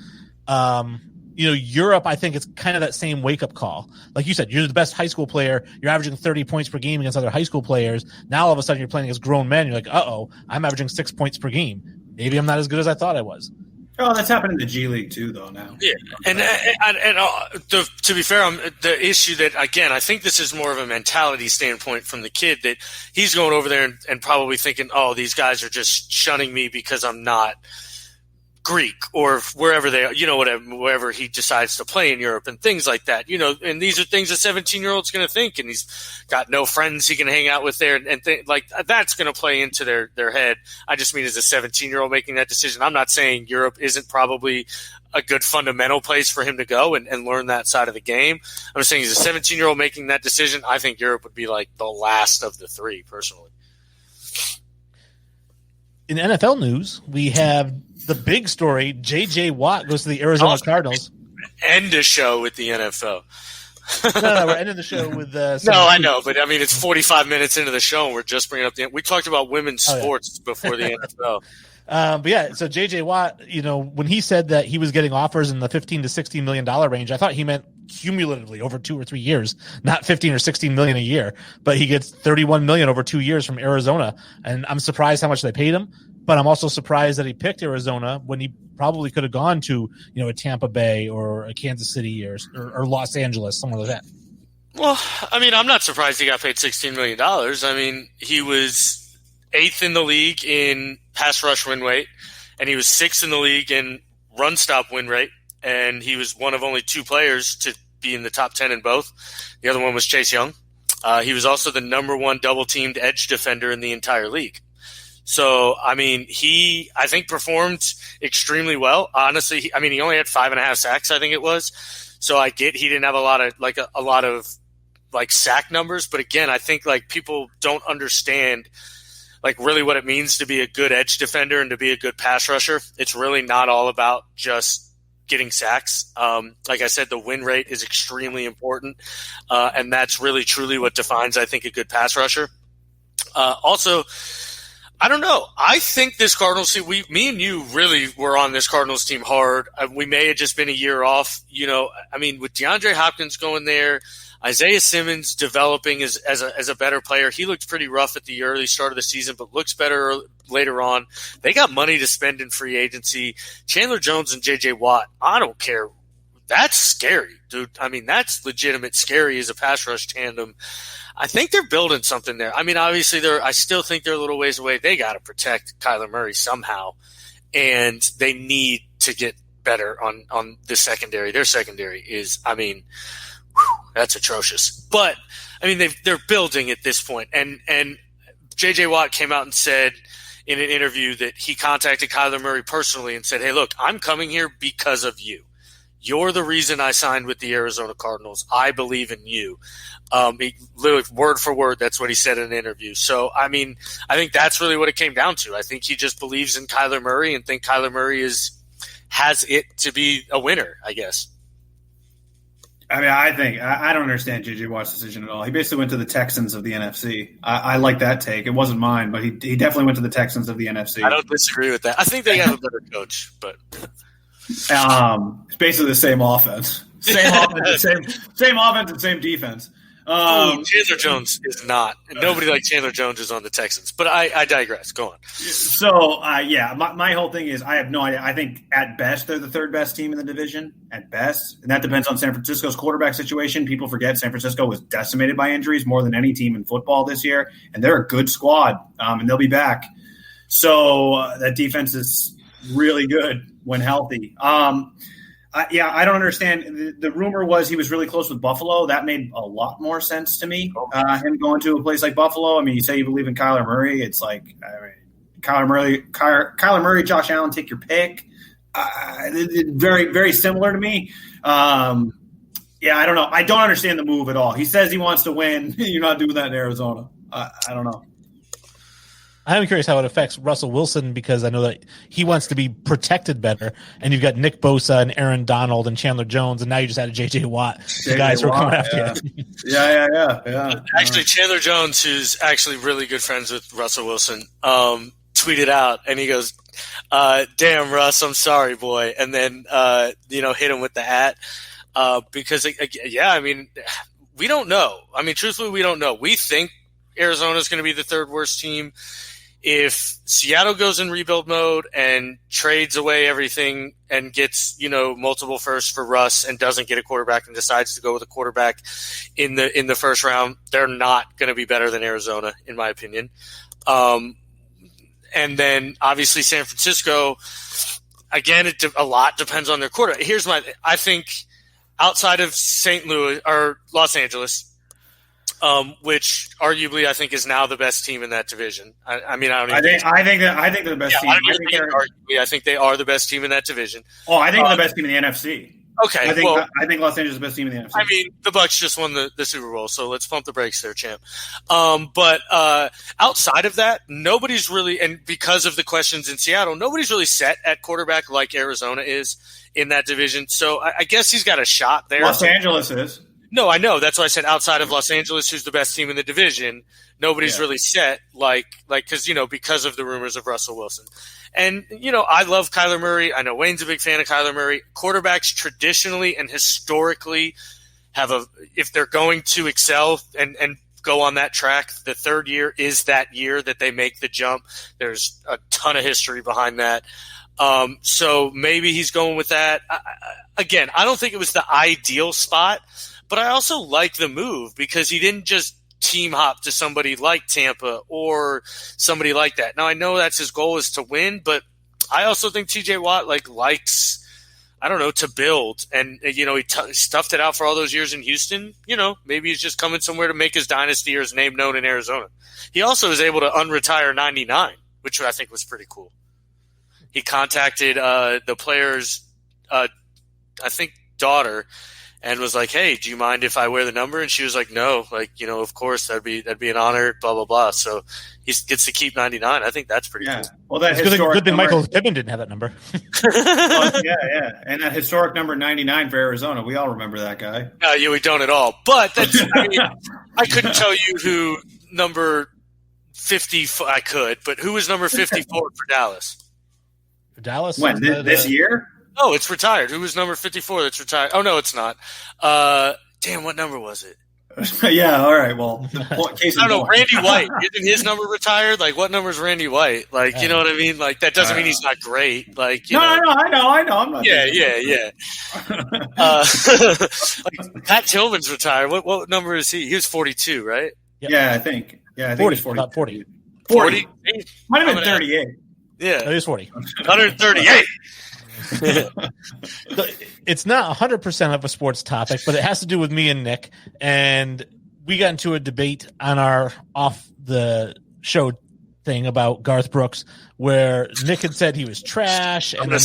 Europe, I think it's kind of that same wake-up call. Like you said, you're the best high school player. You're averaging 30 points per game against other high school players. Now all of a sudden you're playing against grown men. You're like, uh-oh, I'm averaging 6 points per game. Maybe I'm not as good as I thought I was. Oh, that's happening in the G League too, though, now. Yeah, and to be fair, the issue that, again, I think this is more of a mentality standpoint from the kid, that he's going over there and probably thinking, oh, these guys are just shunning me because I'm not Greek or wherever they are, wherever he decides to play in Europe and things like that, and these are things a 17-year-old's going to think, and he's got no friends he can hang out with there, and like that's going to play into their head. I just mean as a 17-year-old making that decision. I'm not saying Europe isn't probably a good fundamental place for him to go and learn that side of the game. I'm just saying, as a 17-year-old making that decision, I think Europe would be like the last of the three, personally. In NFL news, we have the big story. JJ Watt goes to the Arizona Cardinals. End the show with the NFL. No, we're ending the show with no, I know, but I mean, it's 45 minutes into the show, and we're just bringing up we talked about women's sports before the NFL. But yeah, so JJ Watt, when he said that he was getting offers in the $15 to $16 million range, I thought he meant cumulatively over 2 or 3 years, not 15 or 16 million a year. But he gets 31 million over 2 years from Arizona, and I'm surprised how much they paid him. But I'm also surprised that he picked Arizona when he probably could have gone to, a Tampa Bay or a Kansas City or Los Angeles, somewhere like that. Well, I mean, I'm not surprised he got paid $16 million. I mean, he was 8th in the league in pass rush win rate, and he was 6th in the league in run stop win rate, and he was one of only 2 players to be in the top 10 in both. The other one was Chase Young. He was also the number 1 double-teamed edge defender in the entire league. So, I mean, I think performed extremely well. Honestly, he only had 5.5 sacks, I think it was. So I get he didn't have a lot of sack numbers, but again, I think like people don't understand like really what it means to be a good edge defender and to be a good pass rusher. It's really not all about just getting sacks. Like I said, the win rate is extremely important, and that's really truly what defines, I think, a good pass rusher. Also, I don't know. I think this Cardinals team, me and you really were on this Cardinals team hard. We may have just been a year off. You know, I mean, with DeAndre Hopkins going there, Isaiah Simmons developing as a better player. He looked pretty rough at the early start of the season, but looks better later on. They got money to spend in free agency. Chandler Jones and JJ Watt, I don't care. That's scary, dude. I mean, that's legitimate scary as a pass rush tandem. I think they're building something there. I mean, obviously, I still think they're a little ways away. They got to protect Kyler Murray somehow, and they need to get better on the secondary. Their secondary is, I mean, that's atrocious. But I mean, they're building at this point. And JJ Watt came out and said in an interview that he contacted Kyler Murray personally and said, "Hey, look, I'm coming here because of you. You're the reason I signed with the Arizona Cardinals. I believe in you." He literally word for word, that's what he said in an interview. So, I mean, I think that's really what it came down to. I think he just believes in Kyler Murray and think Kyler Murray has it to be a winner, I guess. I mean, I don't understand J.J. Watt's decision at all. He basically went to the Texans of the NFC. I like that take. It wasn't mine, but he definitely went to the Texans of the NFC. I don't disagree with that. I think they have a better coach, but it's basically the same offense, same offense and same defense. Chandler Jones is not. Nobody like Chandler Jones is on the Texans. But I digress. Go on. So, my whole thing is I have no idea. I think at best they're the third best team in the division, at best. And that depends on San Francisco's quarterback situation. People forget San Francisco was decimated by injuries more than any team in football this year. And they're a good squad, and they'll be back. So that defense is really good when healthy. I don't understand. The rumor was he was really close with Buffalo. That made a lot more sense to me. Him going to a place like Buffalo. I mean, you say you believe in Kyler Murray. It's like Kyler Murray, Josh Allen, take your pick. Very, very similar to me. I don't know. I don't understand the move at all. He says he wants to win. You're not doing that in Arizona. I don't know. I'm curious how it affects Russell Wilson because I know that he wants to be protected better, and you've got Nick Bosa and Aaron Donald and Chandler Jones, and now you just added J.J. Watt, the guys who are coming after you. Yeah. Actually, Chandler Jones, who's actually really good friends with Russell Wilson, tweeted out, and he goes, "Damn, Russ, I'm sorry, boy," and then hit him with the hat because I mean, we don't know. I mean, truthfully, we don't know. We think Arizona's going to be the third worst team. If Seattle goes in rebuild mode and trades away everything and gets, multiple firsts for Russ and doesn't get a quarterback and decides to go with a quarterback in the first round, they're not going to be better than Arizona, in my opinion. And then obviously San Francisco, again, a lot depends on their quarterback. I think outside of St. Louis or Los Angeles, which arguably I think is now the best team in that division. I think they're the best team. I think they are the best team in that division. Oh, I think they're the best team in the NFC. Okay, I think Los Angeles is the best team in the NFC. I mean, the Bucs just won the Super Bowl, so let's pump the brakes there, champ. But outside of that, nobody's really, and because of the questions in Seattle, nobody's really set at quarterback like Arizona is in that division. So I guess he's got a shot there. Los Angeles is. No, I know. That's why I said outside of Los Angeles, who's the best team in the division, nobody's really set because of the rumors of Russell Wilson. And, I love Kyler Murray. I know Wayne's a big fan of Kyler Murray. Quarterbacks traditionally and historically if they're going to excel and go on that track, the third year is that year that they make the jump. There's a ton of history behind that. So maybe he's going with that. Again, I don't think it was the ideal spot, but I also like the move because he didn't just team hop to somebody like Tampa or somebody like that. Now, I know that's his goal is to win, but I also think TJ Watt likes, I don't know, to build. And, he stuffed it out for all those years in Houston. Maybe he's just coming somewhere to make his dynasty or his name known in Arizona. He also was able to unretire 99, which I think was pretty cool. He contacted the player's, daughter, and was like, "Hey, do you mind if I wear the number?" And she was like, "No, of course, that'd be an honor." Blah blah blah. So he gets to keep 99. I think that's pretty cool. Well, that's good thing Michael Pittman didn't have that number. And that historic number 99 for Arizona, we all remember that guy. Yeah, we don't at all. But that's. I couldn't tell you who number 50? I could, but who was number 54 for Dallas? For Dallas? When this year? Oh, it's retired. Who was number 54 that's retired? Oh, no, it's not. Damn, what number was it? Yeah, all right. Well, I don't know. Randy White. Isn't his number retired? Like, what number is Randy White? Like, you know what I mean? Like, that doesn't mean he's not great. Like, no, I know. I'm not. Yeah. Like, Pat Tillman's retired. What number is he? He was 42, right? Yep. Yeah, I think. Yeah, I think 40. he's 40. About 40. 40. Might have been 38. Yeah, it is 40. 138. It's not 100% of a sports topic, but it has to do with me and Nick. And we got into a debate on our off the show thing about Garth Brooks, where Nick had said he was trash. And then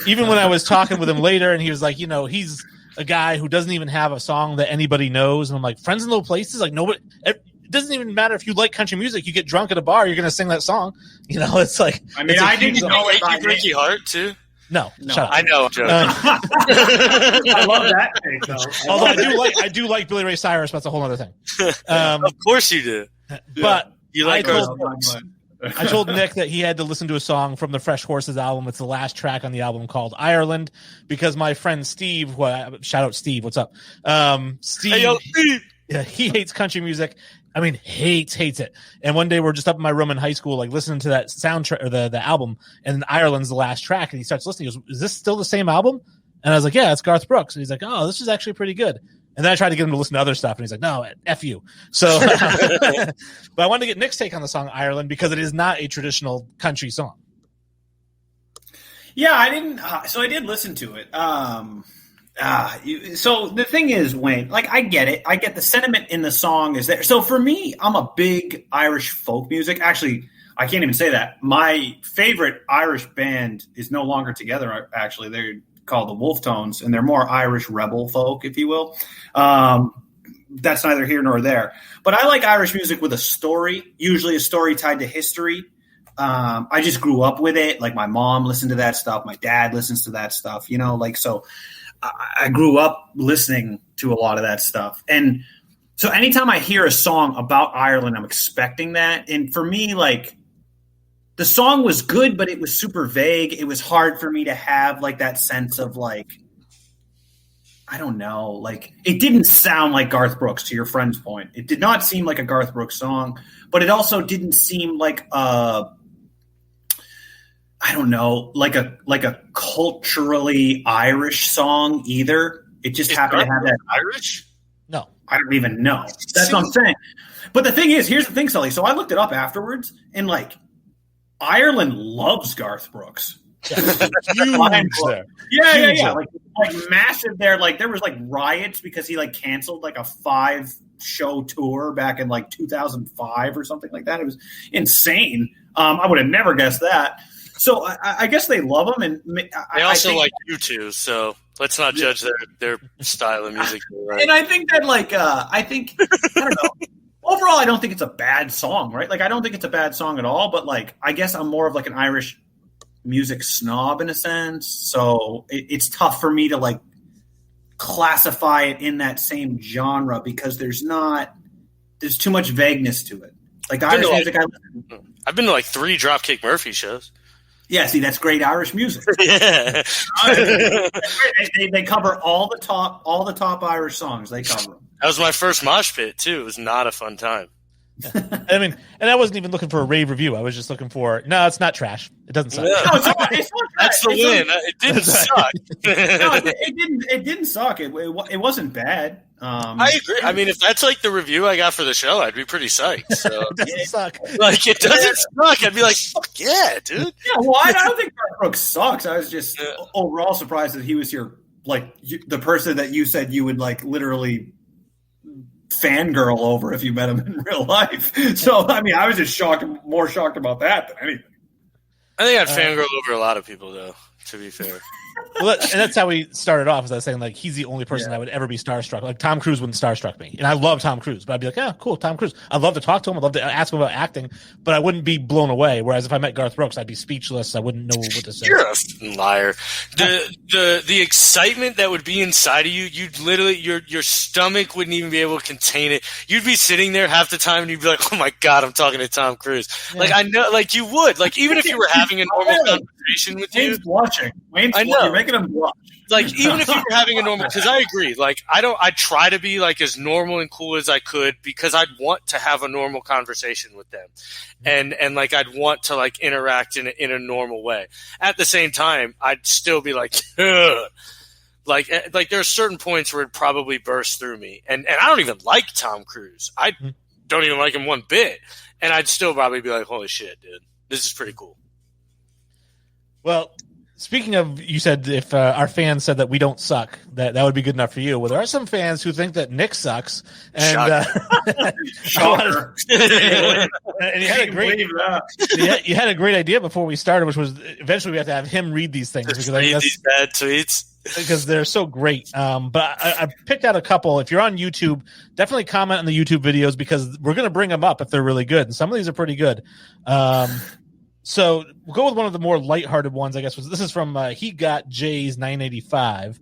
even when I was talking with him later, and he was like, he's a guy who doesn't even have a song that anybody knows. And I'm like, Friends in Low Places? Like, nobody. It doesn't even matter if you like country music. You get drunk at a bar, you're going to sing that song. It's like. I mean, I didn't know Breaky Heart too. No, shut up. I know. I love that thing, though. Although I do like Billy Ray Cyrus, but that's a whole other thing. Of course you do. But you like I told Nick that he had to listen to a song from the Fresh Horses album. It's the last track on the album called Ireland, because my friend Steve, shout out Steve, what's up? Steve, hey, yo, Steve. Yeah, he hates country music. I mean, hates it. And one day we're just up in my room in high school, like listening to that soundtrack or the album, and Ireland's the last track. And he starts listening. He goes, "Is this still the same album?" And I was like, "Yeah, it's Garth Brooks." And he's like, "Oh, this is actually pretty good." And then I tried to get him to listen to other stuff, and he's like, "No, F you." So, but I wanted to get Nick's take on the song Ireland, because it is not a traditional country song. Yeah, I didn't. So I did listen to it. So the thing is, Wayne, like, I get it. I get the sentiment in the song is there. So for me, I'm a big Irish folk music. Actually, I can't even say that. My favorite Irish band is no longer together. Actually, they're called the Wolf Tones, and they're more Irish rebel folk, if you will. That's neither here nor there. But I like Irish music with a story, usually a story tied to history. I just grew up with it. Like, my mom listened to that stuff. My dad listens to that stuff, so I grew up listening to a lot of that stuff. And so anytime I hear a song about Ireland, I'm expecting that. And for me, like, the song was good, but it was super vague. It was hard for me to have, like, that sense of, like, I don't know, like, it didn't sound like Garth Brooks, to your friend's point. It did not seem like a Garth Brooks song, but it also didn't seem like I don't know, like a culturally Irish song either. It just happened to have that Irish. No, I don't even know. That's what I'm saying. But the thing is, here's the thing, Sully. So I looked it up afterwards, and, like, Ireland loves Garth Brooks. Huge. Yeah. Like massive there. Like, there was, like, riots because he, like, canceled, like, a 5-show tour back in, like, 2005 or something like that. It was insane. I would have never guessed that. So I guess they love him, and they also like you too. So let's not judge their style of music. Right? And I think that, like, I don't know. Overall, I don't think it's a bad song, right? Like, I don't think it's a bad song at all. But, like, I guess I'm more of, like, an Irish music snob in a sense. So it's tough for me to, like, classify it in that same genre, because there's too much vagueness to it. Like, the Irish music I've been to, like, 3 Dropkick Murphy shows. Yeah, see, that's great Irish music. Yeah, they cover all the top Irish songs. They cover them. That was my first mosh pit too. It was not a fun time. I mean, and I wasn't even looking for a rave review. I was just looking for, no, it's not trash. It doesn't suck. Yeah. No, it's not trash. That's the win. It didn't suck. No, it didn't suck. It wasn't bad. I agree. I mean, if that's like the review I got for the show, I'd be pretty psyched. So it doesn't suck. Like, it doesn't suck. I'd be like, fuck yeah, dude. Yeah, well, I don't think Garth Brooks sucks. I was just overall surprised that he was your, like, the person that you said you would, like, literally fangirl over if you met him in real life. So, I mean, I was just more shocked about that than anything. I think I'd fangirl over a lot of people, though, to be fair. Well, and that's how we started off. As I was saying, like, he's the only person I would ever be starstruck. Like, Tom Cruise wouldn't starstruck me, and I love Tom Cruise, but I'd be like, yeah, cool, Tom Cruise. I'd love to talk to him. I'd love to ask him about acting, but I wouldn't be blown away. Whereas if I met Garth Brooks, I'd be speechless. I wouldn't know what to say. You're a liar. The excitement that would be inside of you, you'd literally your stomach wouldn't even be able to contain it. You'd be sitting there half the time, and you'd be like, oh my God, I'm talking to Tom Cruise. Yeah. Like, I know, like, you would, like, even if you were having a normal conversation with Wayne's blushing. I know. You're making him blush. Like, even if you were having a normal, because I agree, like, I try to be like as normal and cool as I could because I'd want to have a normal conversation with them, and like I'd want to like interact in a normal way. At the same time, I'd still be like, ugh. Like there are certain points where it probably burst through me, and I don't even like Tom Cruise. I don't even like him one bit, and I'd still probably be like, holy shit, dude, this is pretty cool. Well, speaking of, you said if our fans said that we don't suck, that would be good enough for you. Well, there are some fans who think that Nick sucks, and Shocker. And you had a great idea before we started, which was eventually we have to have him read these things because read these bad tweets because they're so great. But I picked out a couple. If you're on YouTube, definitely comment on the YouTube videos because we're going to bring them up if they're really good, and some of these are pretty good. So we'll go with one of the more lighthearted ones, I guess. This is from He Got J's 985,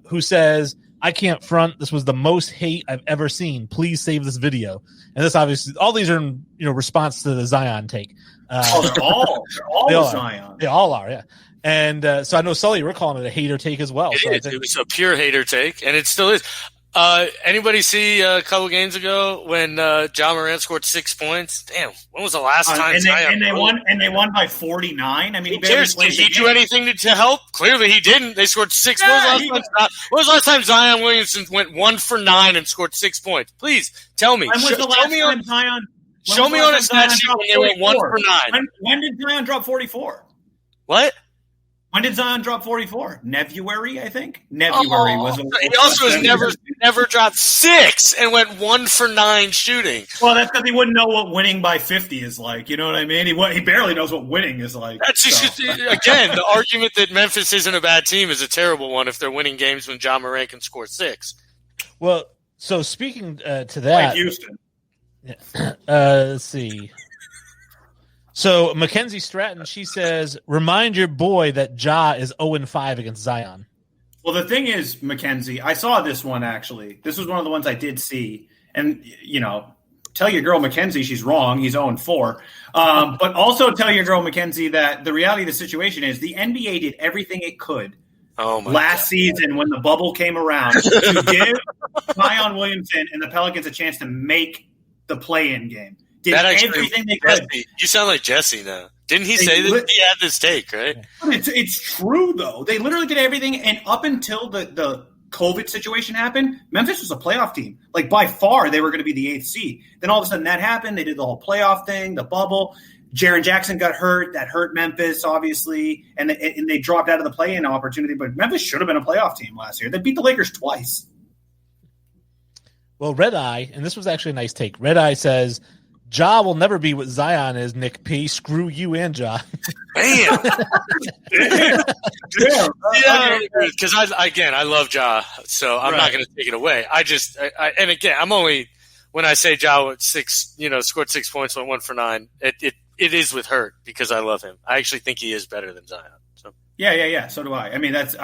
who says, I can't front. This was the most hate I've ever seen. Please save this video. And this obviously, all these are in response to the Zion take. They're all Zion. They all are, yeah. And so I know, Sully, you were calling it a hater take as well. It was a pure hater take, and it still is. Anybody see a couple games ago when Ja Morant scored 6 points? Damn, when was the last time? And they won by 49. I mean, who cares? Did he do anything to help? Clearly, he didn't. They scored 6. When was the last time Zion Williamson went 1 for 9 and scored 6 points? Please tell me. Show me on a stat sheet when they went 1 for 9. When did Zion drop 44? What? When did Zion drop 44? Nevuary, I think. Nevuary was. He also has never dropped 6 and went 1 for 9 shooting. Well, that's because he wouldn't know what winning by 50 is like. You know what I mean? He barely knows what winning is like. That's just, again, the argument that Memphis isn't a bad team is a terrible one if they're winning games when Ja Morant can score 6. Well, so speaking to that, like Houston. Let's see. So Mackenzie Stratton, she says, remind your boy that Ja is 0-5 against Zion. Well, the thing is, Mackenzie, I saw this one actually. This was one of the ones I did see. And, tell your girl Mackenzie she's wrong. He's 0-4. But also tell your girl Mackenzie that the reality of the situation is the NBA did everything it could last season when the bubble came around to give Zion Williamson and the Pelicans a chance to make the play-in game. Did everything they could. You sound like Jesse now. Didn't he say that he had this take, right? It's true, though. They literally did everything, and up until the COVID situation happened, Memphis was a playoff team. Like, by far, they were going to be the 8th seed. Then all of a sudden that happened. They did the whole playoff thing, the bubble. Jaren Jackson got hurt. That hurt Memphis, obviously, and they dropped out of the play-in opportunity. But Memphis should have been a playoff team last year. They beat the Lakers twice. Well, Red Eye, and this was actually a nice take. Red Eye says, Ja will never be what Zion is, Nick P. Screw you and Ja. Bam! Because I love Ja, so I'm not going to take it away. And again, I'm only when I say Ja scored 6 points, went 1 for 9. It is with hurt because I love him. I actually think he is better than Zion. So. Yeah. So do I. I mean, that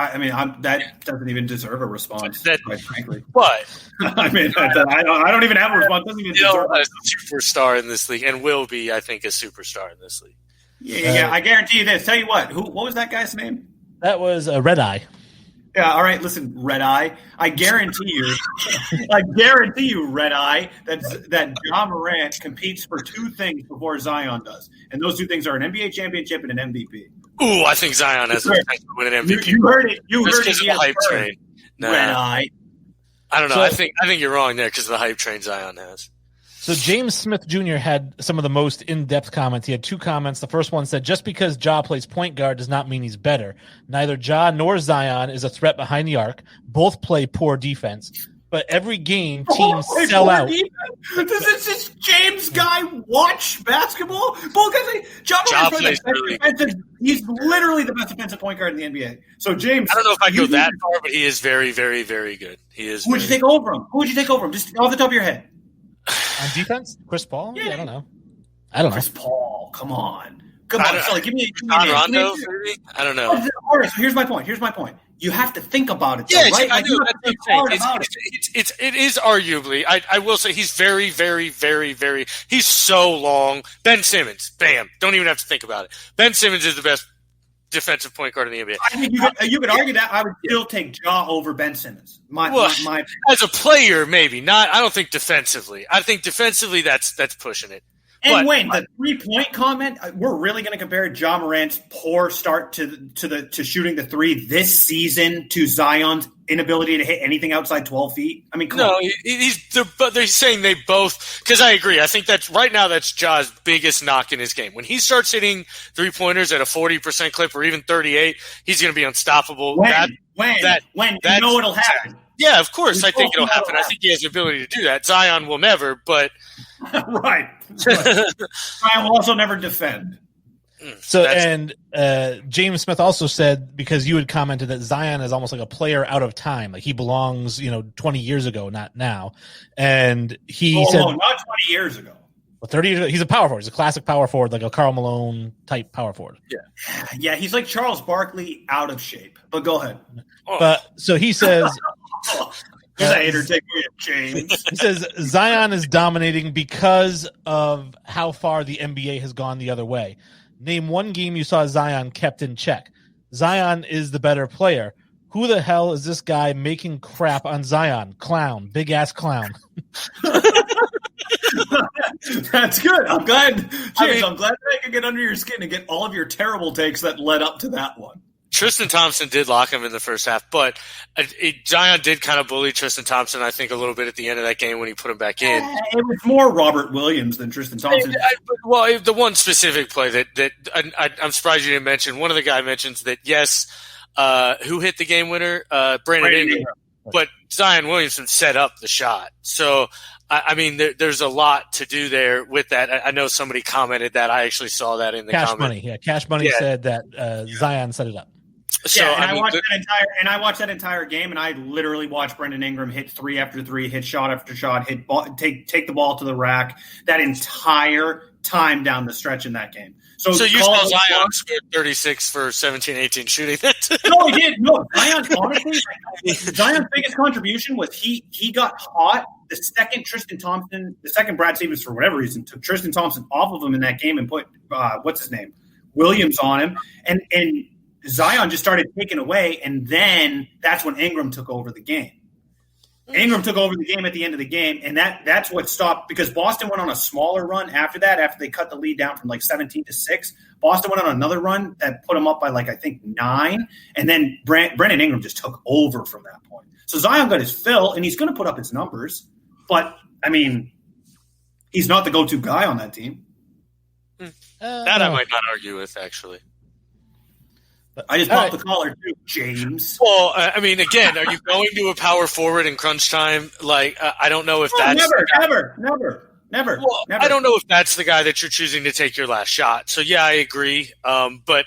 doesn't even deserve a response. Quite frankly, but I mean, I don't even have a response. Doesn't even deserve a superstar in this league, and will be, I think, a superstar in this league. Yeah. I guarantee you this. Tell you what. What was that guy's name? That was Red Eye. Yeah. All right. Listen, Red Eye. I guarantee you, Red Eye, that Ja Morant competes for 2 things before Zion does, and those 2 things are an NBA championship and an MVP. Ooh, I think Zion has the potential to win an MVP. You heard it. You heard it. The hype train. Nah. Red Eye. I don't know. I think you're wrong there because of the hype train Zion has. So James Smith Jr. had some of the most in-depth comments. He had 2 comments. The first one said, just because Ja plays point guard does not mean he's better. Neither Ja nor Zion is a threat behind the arc. Both play poor defense. But every game, teams sell out. Does this James guy watch basketball? He's literally the best defensive point guard in the NBA. So James, I don't know if I go that far, but he is very, very, very good. He is. Who would you take over him? Just off the top of your head. On defense, Chris Paul? Yeah. I don't know. Chris Paul, come on. Sully, give me a Rondo, maybe? I don't know. All right, so here's my point. You have to think about it. Though, right? I know. It is arguably. I will say he's very, very, very, very. He's so long. Ben Simmons, bam. Don't even have to think about it. Ben Simmons is the best defensive point guard in the NBA. I think you could argue that. I would still take Ja over Ben Simmons. My as a player, maybe not. I don't think defensively. I think defensively that's pushing it. And Wayne, the 3-point comment, we're really going to compare Ja Morant's poor start to shooting the three this season to Zion's inability to hit anything outside 12 feet. I mean, come on. They're saying they both, because I agree. I think that's Ja's biggest knock in his game. When he starts hitting 3-pointers at a 40% clip or even 38, he's going to be unstoppable. When you know it'll happen. Yeah, of course. I think it'll happen. I think he has the ability to do that. Zion will never, but right. Zion will also never defend. So, and James Smith also said, because you had commented that Zion is almost like a player out of time, like he belongs, 20 years ago, not now. And he said, not 20 years ago. Well, 30 years ago, he's a power forward. He's a classic power forward, like a Karl Malone type power forward. Yeah, he's like Charles Barkley out of shape. But go ahead. But so he says. Hater, take me, James. He says Zion is dominating because of how far the NBA has gone the other way. Name one game you saw Zion kept in check. Zion is the better player. Who the hell is this guy making crap on Zion? Clown. Big ass clown. That's good. I'm glad, James. I'm glad that I could get under your skin and get all of your terrible takes that led up to that one. Tristan Thompson did lock him in the first half, but Zion did kind of bully Tristan Thompson, I think, a little bit at the end of that game when he put him back in. It was more Robert Williams than Tristan Thompson. The one specific play that I'm surprised you didn't mention, one of the guy mentions that, yes, who hit the game winner? Brandon Ingram. But Zion Williamson set up the shot. So, there's a lot to do there with that. I know somebody commented that. I actually saw that in the Cash comment. Money. Yeah, Cash Money said that Zion set it up. So, I watched that entire game, and I literally watched Brendan Ingram hit 3 after 3, hit shot after shot, hit ball, take the ball to the rack that entire time down the stretch in that game. So you saw Zion scored 36 for 17-18 shooting that? No, he did. No, Zion, honestly, Zion's biggest contribution was he got hot the second Brad Stevens, for whatever reason, took Tristan Thompson off of him in that game and put, Williams on him. And Zion just started taking away, and then that's when Ingram took over the game. Ingram took over the game at the end of the game, and that's what stopped, because Boston went on a smaller run after that, after they cut the lead down from 17 to 6. Boston went on another run that put them up by 9, and then Brandon Ingram just took over from that point. So Zion got his fill, and he's going to put up his numbers, but, he's not the go-to guy on that team. That I might not argue with, actually. I just popped the collar too, James. Well, again, are you going to a power forward in crunch time? I don't know if that's never. Well, I don't know if that's the guy that you're choosing to take your last shot. So yeah, I agree. But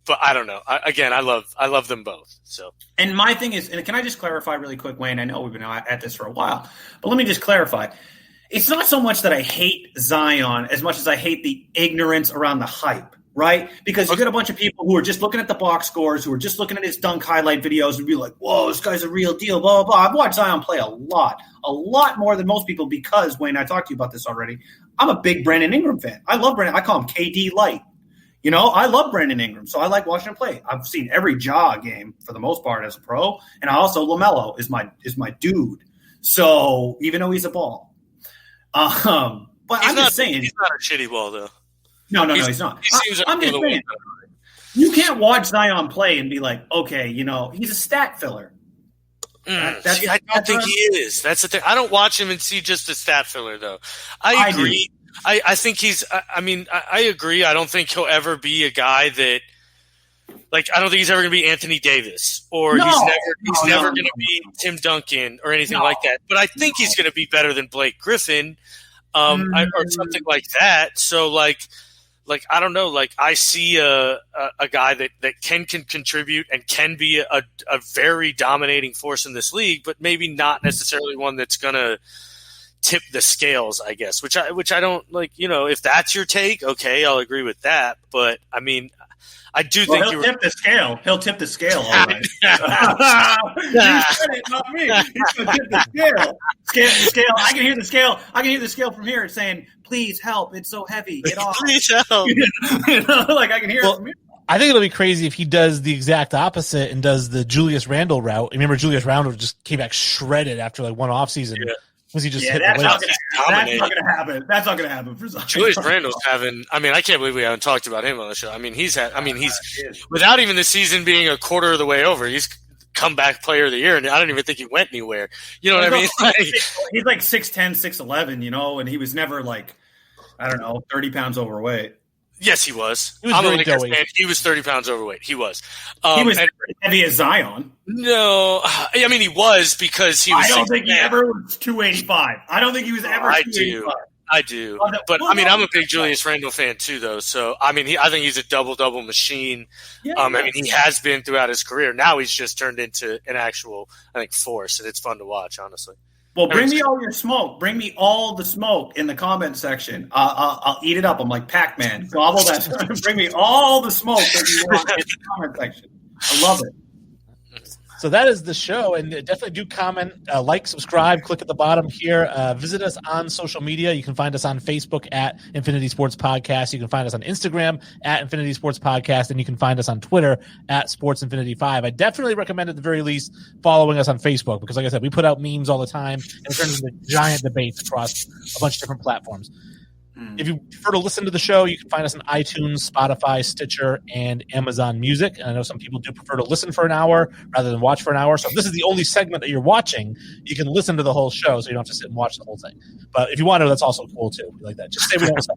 I don't know. I love them both. So. And my thing is, and can I just clarify really quick, Wayne? I know we've been at this for a while, but let me just clarify. It's not so much that I hate Zion as much as I hate the ignorance around the hype. Right? Because you get a bunch of people who are just looking at the box scores, who are just looking at his dunk highlight videos and be like, whoa, this guy's a real deal, blah, blah, blah. I've watched Zion play a lot more than most people because, Wayne, I talked to you about this already. I'm a big Brandon Ingram fan. I love Brandon. I call him KD Light. I love Brandon Ingram, so I like watching him play. I've seen every Ja game for the most part as a pro, and also LaMelo is my dude. So even though he's a ball. But I'm just saying. He's not a shitty ball, though. No, he's not. I'm just saying, you can't watch Zion play and be like, okay, he's a stat filler. I don't think he is. That's the thing. I don't watch him and see just a stat filler, though. I agree. I think he's – I agree. I don't think he'll ever be a guy that Like, I don't think he's ever going to be Anthony Davis, or he's never going to be Tim Duncan or anything like that. But I think he's going to be better than Blake Griffin, or something like that. So, like I don't know. Like, I see a guy that can contribute and can be a very dominating force in this league, but maybe not necessarily one that's going to tip the scales, I guess. Which I don't like. If that's your take, okay, I'll agree with that. But I mean, I do think he'll tip the scale. He'll tip the scale, all right. You said it, not me. He's going to tip the scale. Scale. I can hear the scale. I can hear the scale from here. It's saying, "Please help! It's so heavy. Get off." Please help. Like I can hear it from here. I think it'll be crazy if he does the exact opposite and does the Julius Randle route. Remember, Julius Randle just came back shredded after like one offseason. Yeah. Was he just hit that's not going to happen. That's not going to happen for Zion. Julius Randle's having. I mean, I can't believe we haven't talked about him on the show. I mean, he's without even the season being a quarter of the way over. He's comeback player of the year, and I don't even think he went anywhere. You know what I mean? He's like 6'10", 6'11", and he was never like, I don't know, 30 pounds overweight. Yes, he was. I'm a Lakers fan. He was 30 pounds overweight. He was. He was heavy as Zion. No, I mean he was because he was. I don't think he ever was 285. I don't think he was ever 285. I do. But I mean, I'm a big Julius Randle fan too, though. So I mean, I think he's a double machine. Yeah, I mean, he has been throughout his career. Now he's just turned into an actual, I think, force, and it's fun to watch, honestly. Well, bring me all your smoke. Bring me all the smoke in the comment section. I'll eat it up. I'm like Pac-Man. Gobble that. Bring me all the smoke that you want in the comment section. I love it. So that is the show, and definitely do comment, like, subscribe, click at the bottom here. Visit us on social media. You can find us on Facebook at Infinity Sports Podcast. You can find us on Instagram at Infinity Sports Podcast, and you can find us on Twitter at SportsInfinity5. I definitely recommend at the very least following us on Facebook because, like I said, we put out memes all the time, and it turns into giant debates across a bunch of different platforms. If you prefer to listen to the show, you can find us on iTunes, Spotify, Stitcher, and Amazon Music. And I know some people do prefer to listen for an hour rather than watch for an hour. So if this is the only segment that you're watching, you can listen to the whole show so you don't have to sit and watch the whole thing. But if you want to, that's also cool too. Like that. Just say we don't suck.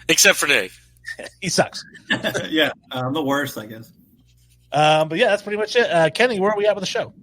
Except for Nick. He sucks. Yeah, I'm the worst, I guess. But yeah, that's pretty much it. Kenny, where are we at with the show?